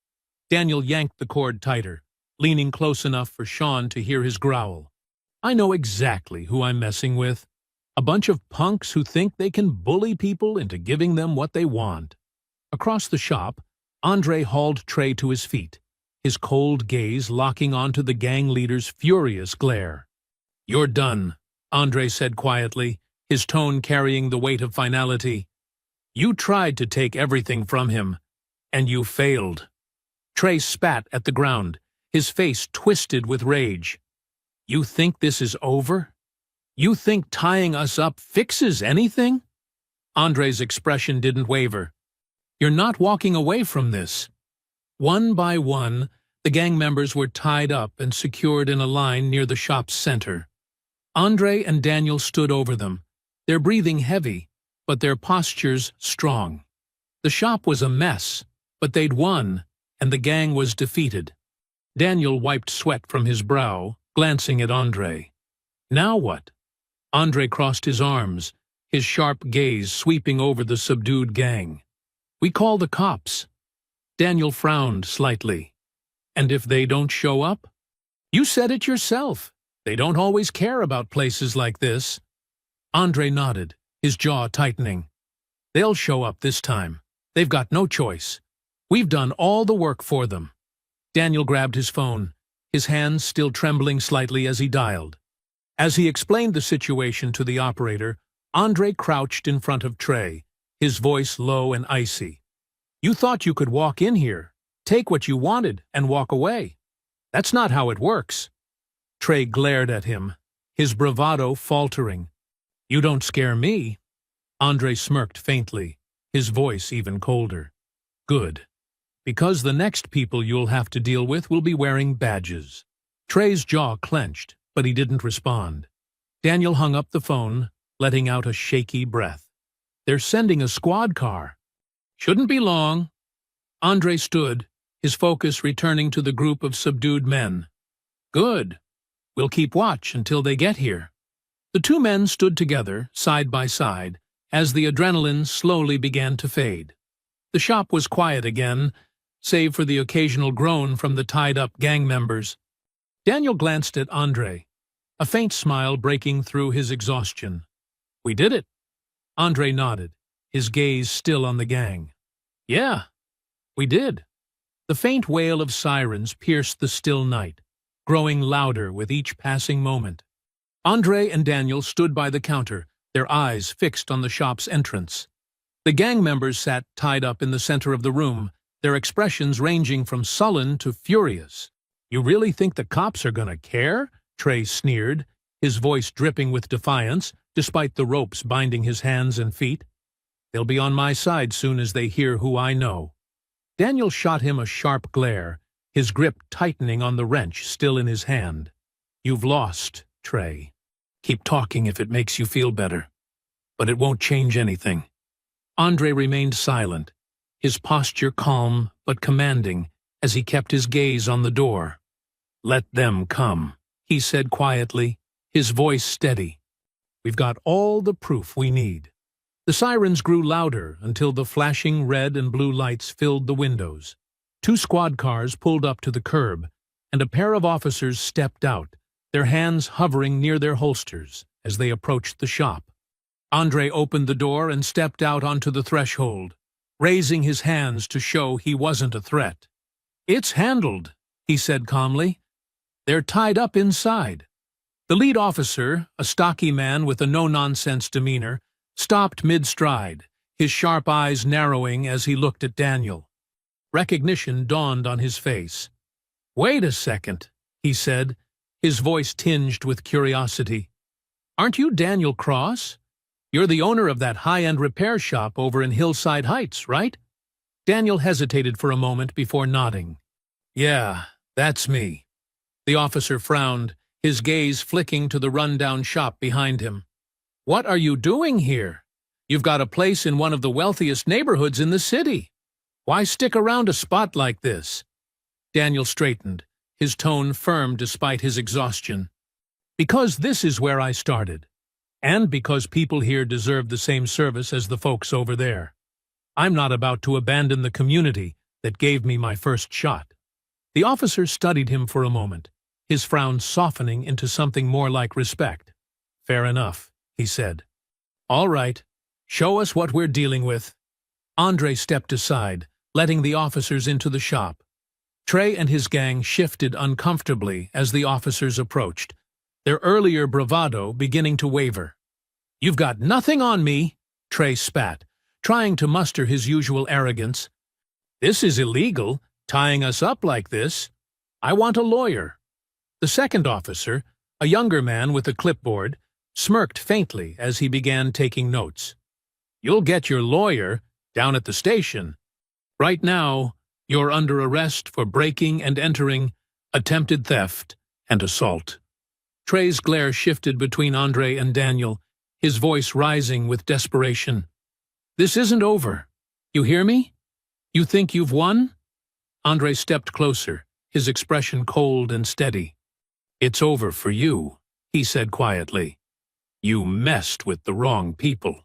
Daniel yanked the cord tighter, leaning close enough for Sean to hear his growl. "I know exactly who I'm messing with. A bunch of punks who think they can bully people into giving them what they want." Across the shop, Andre hauled Trey to his feet, his cold gaze locking onto the gang leader's furious glare. "You're done," Andre said quietly, his tone carrying the weight of finality. "You tried to take everything from him, and you failed." Trey spat at the ground, his face twisted with rage. "You think this is over? You think tying us up fixes anything?" Andre's expression didn't waver. "You're not walking away from this." One by one, the gang members were tied up and secured in a line near the shop's center. Andre and Daniel stood over them, their breathing heavy, but their postures strong. The shop was a mess, but they'd won, and the gang was defeated. Daniel wiped sweat from his brow, glancing at Andre. "Now what?" Andre crossed his arms, his sharp gaze sweeping over the subdued gang. "We call the cops." Daniel frowned slightly. "And if they don't show up?" "You said it yourself. They don't always care about places like this." Andre nodded, his jaw tightening. "They'll show up this time. They've got no choice. We've done all the work for them." Daniel grabbed his phone, his hands still trembling slightly as he dialed. As he explained the situation to the operator, Andre crouched in front of Trey, his voice low and icy. "You thought you could walk in here, take what you wanted, and walk away. That's not how it works." Trey glared at him, his bravado faltering. "You don't scare me." Andre smirked faintly, his voice even colder. "Good. Because the next people you'll have to deal with will be wearing badges." Trey's jaw clenched, but he didn't respond. Daniel hung up the phone, letting out a shaky breath. "They're sending a squad car." "Shouldn't be long." Andre stood, his focus returning to the group of subdued men. "Good. We'll keep watch until they get here." The two men stood together, side by side, as the adrenaline slowly began to fade. The shop was quiet again, save for the occasional groan from the tied-up gang members. Daniel glanced at Andre, a faint smile breaking through his exhaustion. "We did it." Andre nodded, his gaze still on the gang. "Yeah, we did." The faint wail of sirens pierced the still night, growing louder with each passing moment. Andre and Daniel stood by the counter, their eyes fixed on the shop's entrance. The gang members sat tied up in the center of the room, their expressions ranging from sullen to furious. "You really think the cops are gonna care?" Trey sneered, his voice dripping with defiance, despite the ropes binding his hands and feet. "They'll be on my side soon as they hear who I know." Daniel shot him a sharp glare, his grip tightening on the wrench still in his hand. "You've lost, Trey. Keep talking if it makes you feel better. But it won't change anything." Andre remained silent, his posture calm but commanding as he kept his gaze on the door. "Let them come," he said quietly, his voice steady. "We've got all the proof we need." The sirens grew louder until the flashing red and blue lights filled the windows. 2 squad cars pulled up to the curb, and a pair of officers stepped out, their hands hovering near their holsters as they approached the shop. Andre opened the door and stepped out onto the threshold, raising his hands to show he wasn't a threat. "It's handled," he said calmly. "They're tied up inside." The lead officer, a stocky man with a no-nonsense demeanor, stopped mid-stride, his sharp eyes narrowing as he looked at Daniel. Recognition dawned on his face. "Wait a second," he said, his voice tinged with curiosity. "Aren't you Daniel Cross? You're the owner of that high-end repair shop over in Hillside Heights, right?" Daniel hesitated for a moment before nodding. "Yeah, that's me." The officer frowned, his gaze flicking to the run-down shop behind him. "What are you doing here? You've got a place in one of the wealthiest neighborhoods in the city. Why stick around a spot like this?" Daniel straightened, his tone firm despite his exhaustion. "Because this is where I started. And because people here deserve the same service as the folks over there. I'm not about to abandon the community that gave me my first shot." The officer studied him for a moment, his frown softening into something more like respect. "Fair enough," he said. "All right, show us what we're dealing with." Andre stepped aside, letting the officers into the shop. Trey and his gang shifted uncomfortably as the officers approached, their earlier bravado beginning to waver. "You've got nothing on me," Trey spat, trying to muster his usual arrogance. "This is illegal, tying us up like this. I want a lawyer." The second officer, a younger man with a clipboard, smirked faintly as he began taking notes. "You'll get your lawyer down at the station. Right now, you're under arrest for breaking and entering, attempted theft, and assault." Trey's glare shifted between Andre and Daniel, his voice rising with desperation. "This isn't over. You hear me? You think you've won?" Andre stepped closer, his expression cold and steady. "It's over for you," he said quietly. "You messed with the wrong people."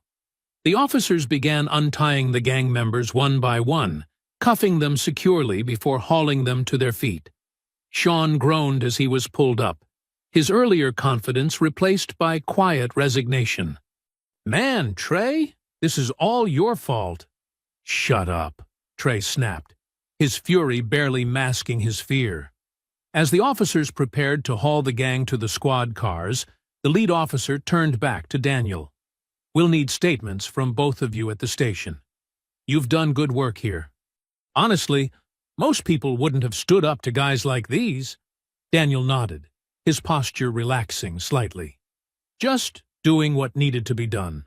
The officers began untying the gang members one by one, cuffing them securely before hauling them to their feet. Sean groaned as he was pulled up, his earlier confidence replaced by quiet resignation. "Man, Trey, this is all your fault." "Shut up," Trey snapped, his fury barely masking his fear. As the officers prepared to haul the gang to the squad cars, the lead officer turned back to Daniel. "We'll need statements from both of you at the station. You've done good work here. Honestly, most people wouldn't have stood up to guys like these." Daniel nodded, his posture relaxing slightly. "Just doing what needed to be done."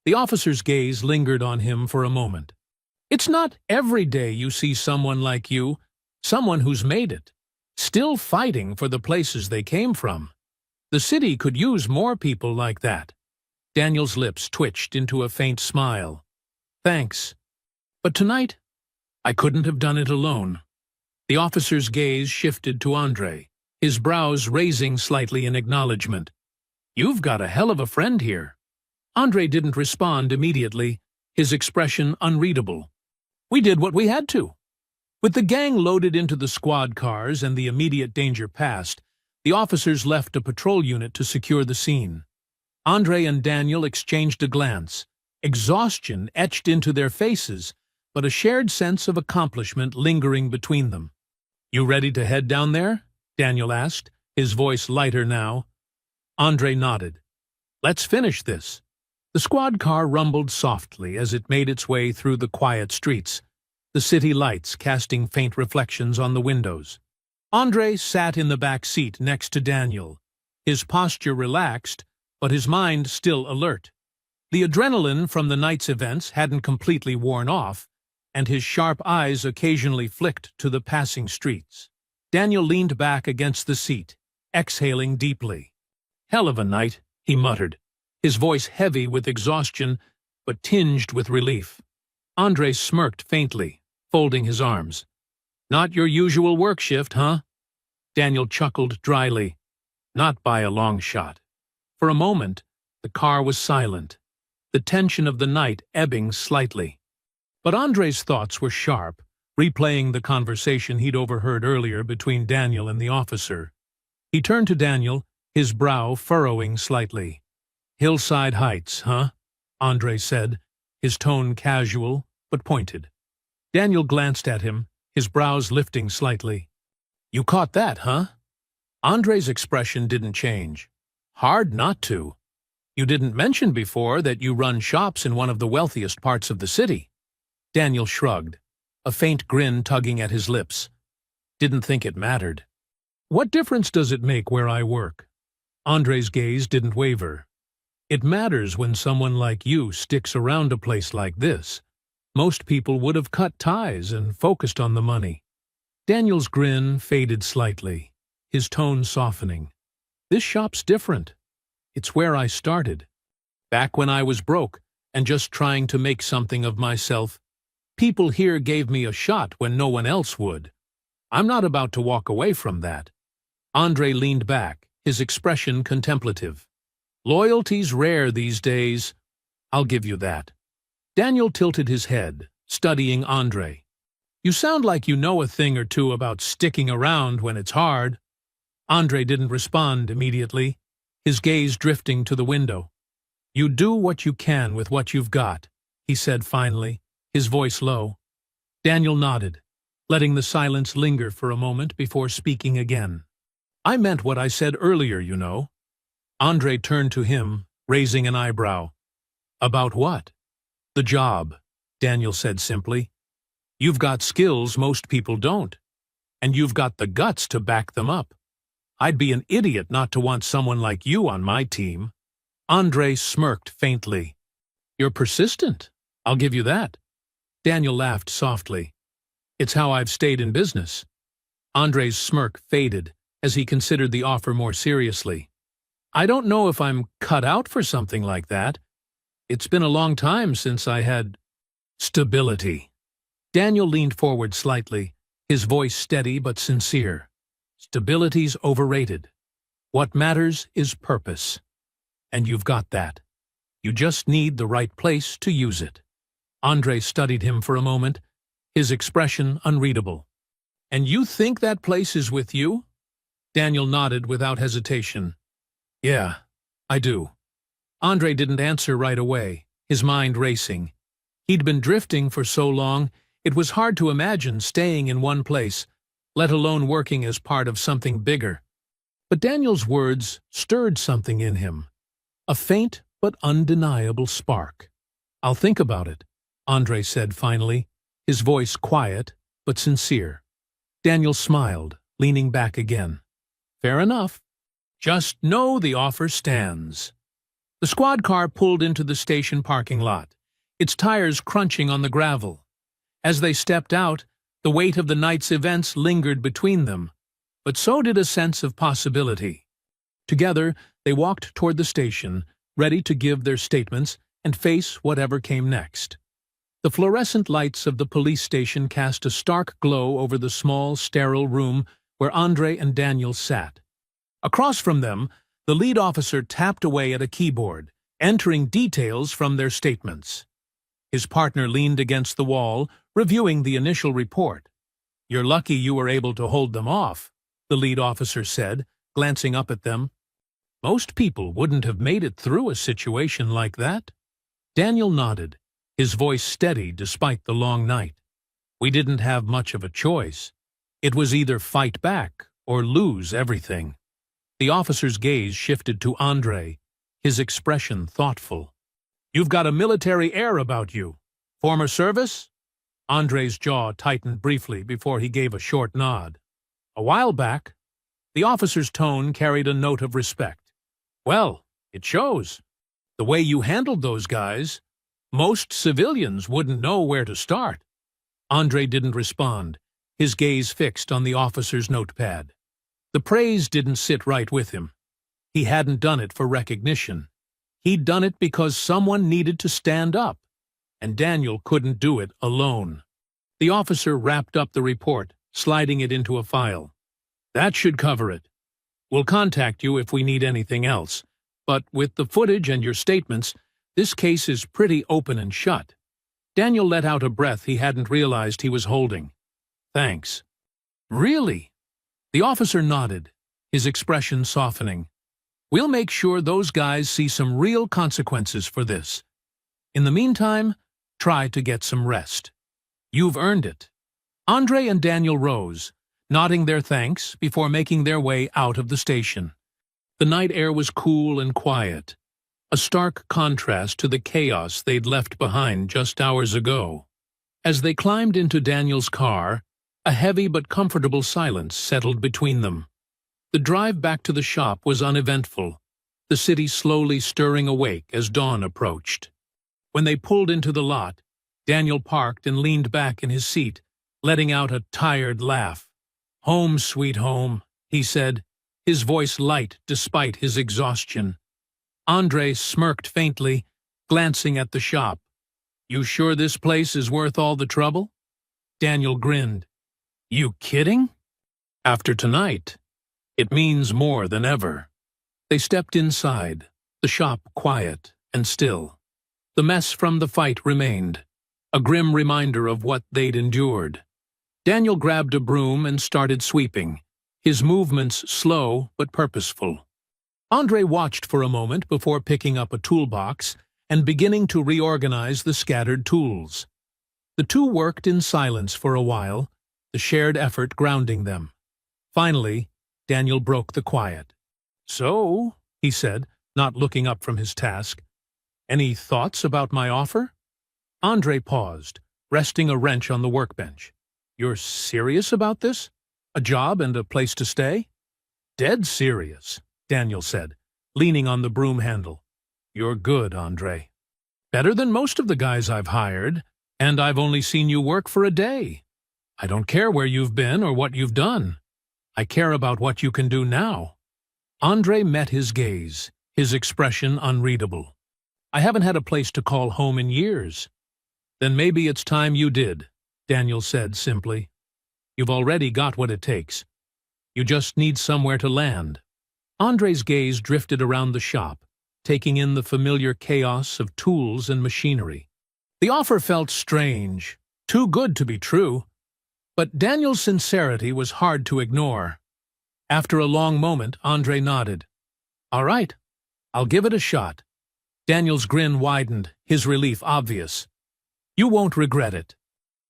The officer's gaze lingered on him for a moment. "It's not every day you see someone like you, someone who's made it, still fighting for the places they came from. The city could use more people like that." Daniel's lips twitched into a faint smile. "Thanks. But tonight, I couldn't have done it alone." The officer's gaze shifted to Andre, his brows raising slightly in acknowledgement. "You've got a hell of a friend here." Andre didn't respond immediately, his expression unreadable. "We did what we had to." With the gang loaded into the squad cars and the immediate danger past, the officers left a patrol unit to secure the scene. Andre and Daniel exchanged a glance, exhaustion etched into their faces, but a shared sense of accomplishment lingering between them. "You ready to head down there?" Daniel asked, his voice lighter now. Andre nodded. "Let's finish this." The squad car rumbled softly as it made its way through the quiet streets, the city lights casting faint reflections on the windows. Andre sat in the back seat next to Daniel, his posture relaxed, but his mind still alert. The adrenaline from the night's events hadn't completely worn off, and his sharp eyes occasionally flicked to the passing streets. Daniel leaned back against the seat, exhaling deeply. "Hell of a night," he muttered, his voice heavy with exhaustion but tinged with relief. Andre smirked faintly, folding his arms. "Not your usual work shift, huh?" Daniel chuckled dryly. "Not by a long shot." For a moment, the car was silent, the tension of the night ebbing slightly. But Andre's thoughts were sharp, replaying the conversation he'd overheard earlier between Daniel and the officer. He turned to Daniel, his brow furrowing slightly. "Hillside Heights, huh?" Andre said, his tone casual but pointed. Daniel glanced at him, his brows lifting slightly. "You caught that, huh?" Andre's expression didn't change. "Hard not to. You didn't mention before that you run shops in one of the wealthiest parts of the city." Daniel shrugged, a faint grin tugging at his lips. "Didn't think it mattered." "What difference does it make where I work?" Andre's gaze didn't waver. "It matters when someone like you sticks around a place like this. Most people would have cut ties and focused on the money." Daniel's grin faded slightly, his tone softening. "This shop's different. It's where I started. Back when I was broke and just trying to make something of myself. People here gave me a shot when no one else would. I'm not about to walk away from that." Andre leaned back, his expression contemplative. "Loyalty's rare these days. I'll give you that." Daniel tilted his head, studying Andre. "You sound like you know a thing or two about sticking around when it's hard." Andre didn't respond immediately, his gaze drifting to the window. "You do what you can with what you've got," he said finally, his voice low. Daniel nodded, letting the silence linger for a moment before speaking again. "I meant what I said earlier, you know." Andre turned to him, raising an eyebrow. "About what?" "The job," Daniel said simply. "You've got skills most people don't, and you've got the guts to back them up. I'd be an idiot not to want someone like you on my team." Andre smirked faintly. "You're persistent, I'll give you that." Daniel laughed softly. "It's how I've stayed in business." Andre's smirk faded as he considered the offer more seriously. "I don't know if I'm cut out for something like that. It's been a long time since I had stability." Daniel leaned forward slightly, his voice steady but sincere. "Stability's overrated. What matters is purpose. And you've got that. You just need the right place to use it." Andre studied him for a moment, his expression unreadable. "And you think that place is with you?" Daniel nodded without hesitation. "Yeah, I do." Andre didn't answer right away, his mind racing. He'd been drifting for so long, it was hard to imagine staying in one place, let alone working as part of something bigger. But Daniel's words stirred something in him, a faint but undeniable spark. "I'll think about it," Andre said finally, his voice quiet but sincere. Daniel smiled, leaning back again. "Fair enough. Just know the offer stands." The squad car pulled into the station parking lot, its tires crunching on the gravel. As they stepped out, the weight of the night's events lingered between them, but so did a sense of possibility. Together, they walked toward the station, ready to give their statements and face whatever came next. The fluorescent lights of the police station cast a stark glow over the small, sterile room where Andre and Daniel sat. Across from them, the lead officer tapped away at a keyboard, entering details from their statements. His partner leaned against the wall, reviewing the initial report. "You're lucky you were able to hold them off," the lead officer said, glancing up at them. "Most people wouldn't have made it through a situation like that." Daniel nodded, his voice steady despite the long night. "We didn't have much of a choice. It was either fight back or lose everything." The officer's gaze shifted to Andre, his expression thoughtful. You've got a military air about you. Former service? Andre's jaw tightened briefly before he gave a short nod. A while back. The officer's tone carried a note of respect. Well, it shows. The way you handled those guys, most civilians wouldn't know where to start. Andre didn't respond, his gaze fixed on the officer's notepad. The praise didn't sit right with him. He hadn't done it for recognition. He'd done it because someone needed to stand up, and Daniel couldn't do it alone. The officer wrapped up the report, sliding it into a file. That should cover it. We'll contact you if we need anything else, but with the footage and your statements, this case is pretty open and shut. Daniel let out a breath he hadn't realized he was holding. Thanks. Really? The officer nodded, his expression softening. We'll make sure those guys see some real consequences for this. In the meantime, try to get some rest. You've earned it. Andre and Daniel rose, nodding their thanks before making their way out of the station. The night air was cool and quiet, a stark contrast to the chaos they'd left behind just hours ago. As they climbed into Daniel's car, a heavy but comfortable silence settled between them. The drive back to the shop was uneventful, the city slowly stirring awake as dawn approached. When they pulled into the lot, Daniel parked and leaned back in his seat, letting out a tired laugh. "Home, sweet home," he said, his voice light despite his exhaustion. Andre smirked faintly, glancing at the shop. "You sure this place is worth all the trouble?" Daniel grinned. "You kidding? After tonight, it means more than ever." They stepped inside, the shop quiet and still. The mess from the fight remained, a grim reminder of what they'd endured. Daniel grabbed a broom and started sweeping, his movements slow but purposeful. Andre watched for a moment before picking up a toolbox and beginning to reorganize the scattered tools. The two worked in silence for a while, the shared effort grounding them. Finally, Daniel broke the quiet. "So," he said, not looking up from his task, "any thoughts about my offer?" Andre paused, resting a wrench on the workbench. "You're serious about this? A job and a place to stay?" "Dead serious," Daniel said, leaning on the broom handle. "You're good, Andre. Better than most of the guys I've hired, and I've only seen you work for a day. I don't care where you've been or what you've done. I care about what you can do now." Andre met his gaze, his expression unreadable. "I haven't had a place to call home in years." "Then maybe it's time you did," Daniel said simply. "You've already got what it takes. You just need somewhere to land." Andre's gaze drifted around the shop, taking in the familiar chaos of tools and machinery. The offer felt strange, too good to be true. But Daniel's sincerity was hard to ignore. After a long moment, Andre nodded. "All right, I'll give it a shot." Daniel's grin widened, his relief obvious. "You won't regret it.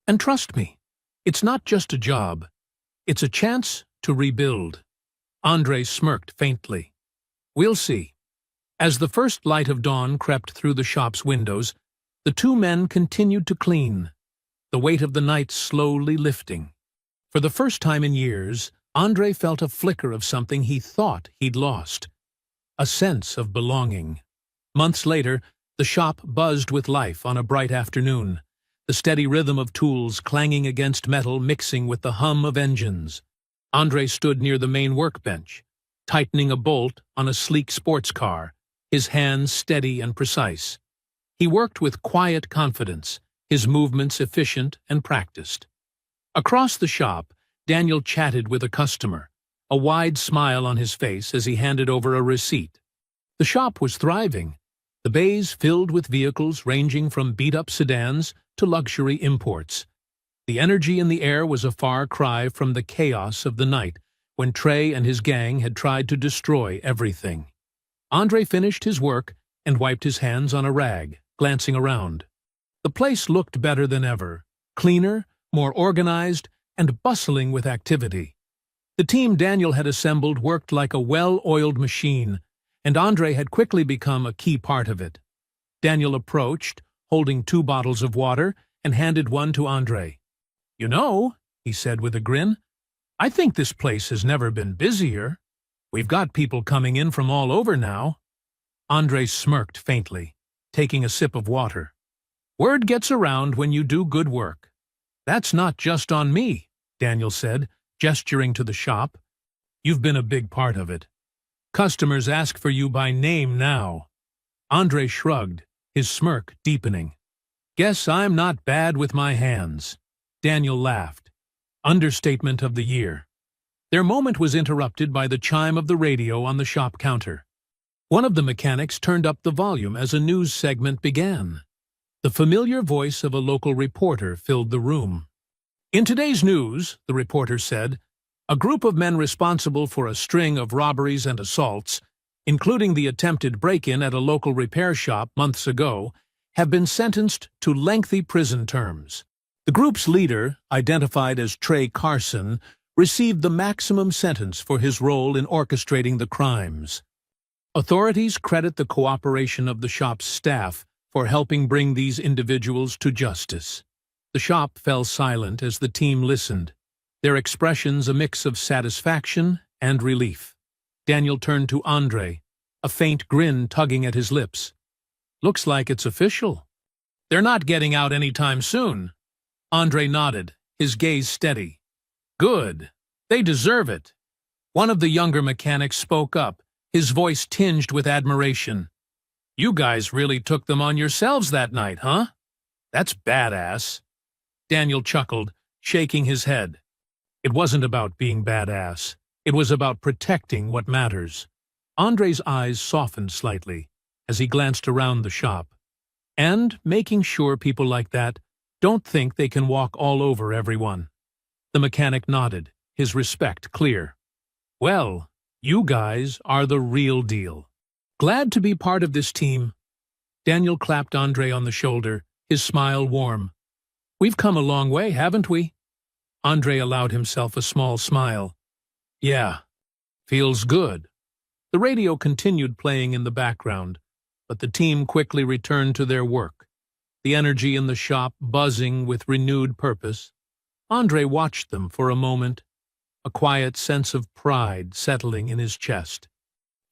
And trust me, it's not just a job. It's a chance to rebuild." Andre smirked faintly. "We'll see." As the first light of dawn crept through the shop's windows, the two men continued to clean, the weight of the night slowly lifting. For the first time in years, Andre felt a flicker of something he thought he'd lost. A sense of belonging. Months later, the shop buzzed with life on a bright afternoon, the steady rhythm of tools clanging against metal mixing with the hum of engines. Andre stood near the main workbench, tightening a bolt on a sleek sports car, his hands steady and precise. He worked with quiet confidence, his movements efficient and practiced. Across the shop, Daniel chatted with a customer, a wide smile on his face as he handed over a receipt. The shop was thriving, the bays filled with vehicles ranging from beat-up sedans to luxury imports. The energy in the air was a far cry from the chaos of the night when Trey and his gang had tried to destroy everything. Andre finished his work and wiped his hands on a rag, glancing around. The place looked better than ever, cleaner, more organized, and bustling with activity. The team Daniel had assembled worked like a well-oiled machine, and Andre had quickly become a key part of it. Daniel approached, holding 2 bottles of water, and handed one to Andre. "You know," he said with a grin, "I think this place has never been busier. We've got people coming in from all over now." Andre smirked faintly, taking a sip of water. "Word gets around when you do good work." "That's not just on me," Daniel said, gesturing to the shop. "You've been a big part of it. Customers ask for you by name now." Andre shrugged, his smirk deepening. "Guess I'm not bad with my hands." Daniel laughed. Understatement of the year. Their moment was interrupted by the chime of the radio on the shop counter. One of the mechanics turned up the volume as a news segment began. The familiar voice of a local reporter filled the room. "In today's news," the reporter said, "a group of men responsible for a string of robberies and assaults, including the attempted break-in at a local repair shop months ago, have been sentenced to lengthy prison terms. The group's leader, identified as Trey Carson, received the maximum sentence for his role in orchestrating the crimes. Authorities credit the cooperation of the shop's staff for helping bring these individuals to justice." The shop fell silent as the team listened, their expressions a mix of satisfaction and relief. Daniel turned to Andre, a faint grin tugging at his lips. "Looks like it's official." "They're not getting out anytime soon." Andre nodded, his gaze steady. "Good. They deserve it." One of the younger mechanics spoke up, his voice tinged with admiration. "You guys really took them on yourselves that night, huh? That's badass." Daniel chuckled, shaking his head. "It wasn't about being badass. It was about protecting what matters." Andre's eyes softened slightly as he glanced around the shop. "And making sure people like that don't think they can walk all over everyone." The mechanic nodded, his respect clear. "Well, you guys are the real deal. Glad to be part of this team." Daniel clapped Andre on the shoulder, his smile warm. "We've come a long way, haven't we?" Andre allowed himself a small smile. "Yeah, feels good." The radio continued playing in the background, but the team quickly returned to their work, the energy in the shop buzzing with renewed purpose. Andre watched them for a moment, a quiet sense of pride settling in his chest.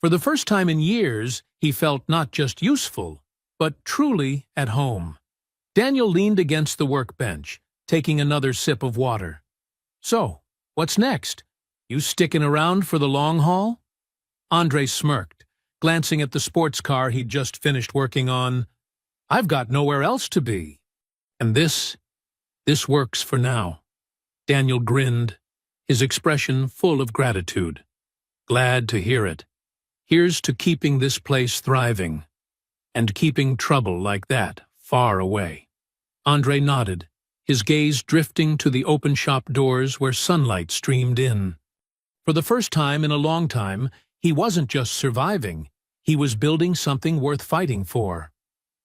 For the first time in years, he felt not just useful, but truly at home. Daniel leaned against the workbench, taking another sip of water. "So, what's next? You sticking around for the long haul?" Andre smirked, glancing at the sports car he'd just finished working on. "I've got nowhere else to be. And this works for now." Daniel grinned, his expression full of gratitude. "Glad to hear it. Here's to keeping this place thriving, and keeping trouble like that far away." Andre nodded, his gaze drifting to the open shop doors where sunlight streamed in. For the first time in a long time, he wasn't just surviving, he was building something worth fighting for.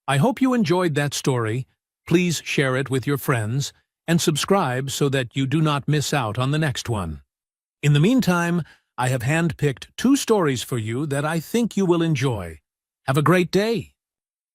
I hope you enjoyed that story. Please share it with your friends, and subscribe so that you do not miss out on the next one. In the meantime, I have handpicked 2 stories for you that I think you will enjoy. Have a great day!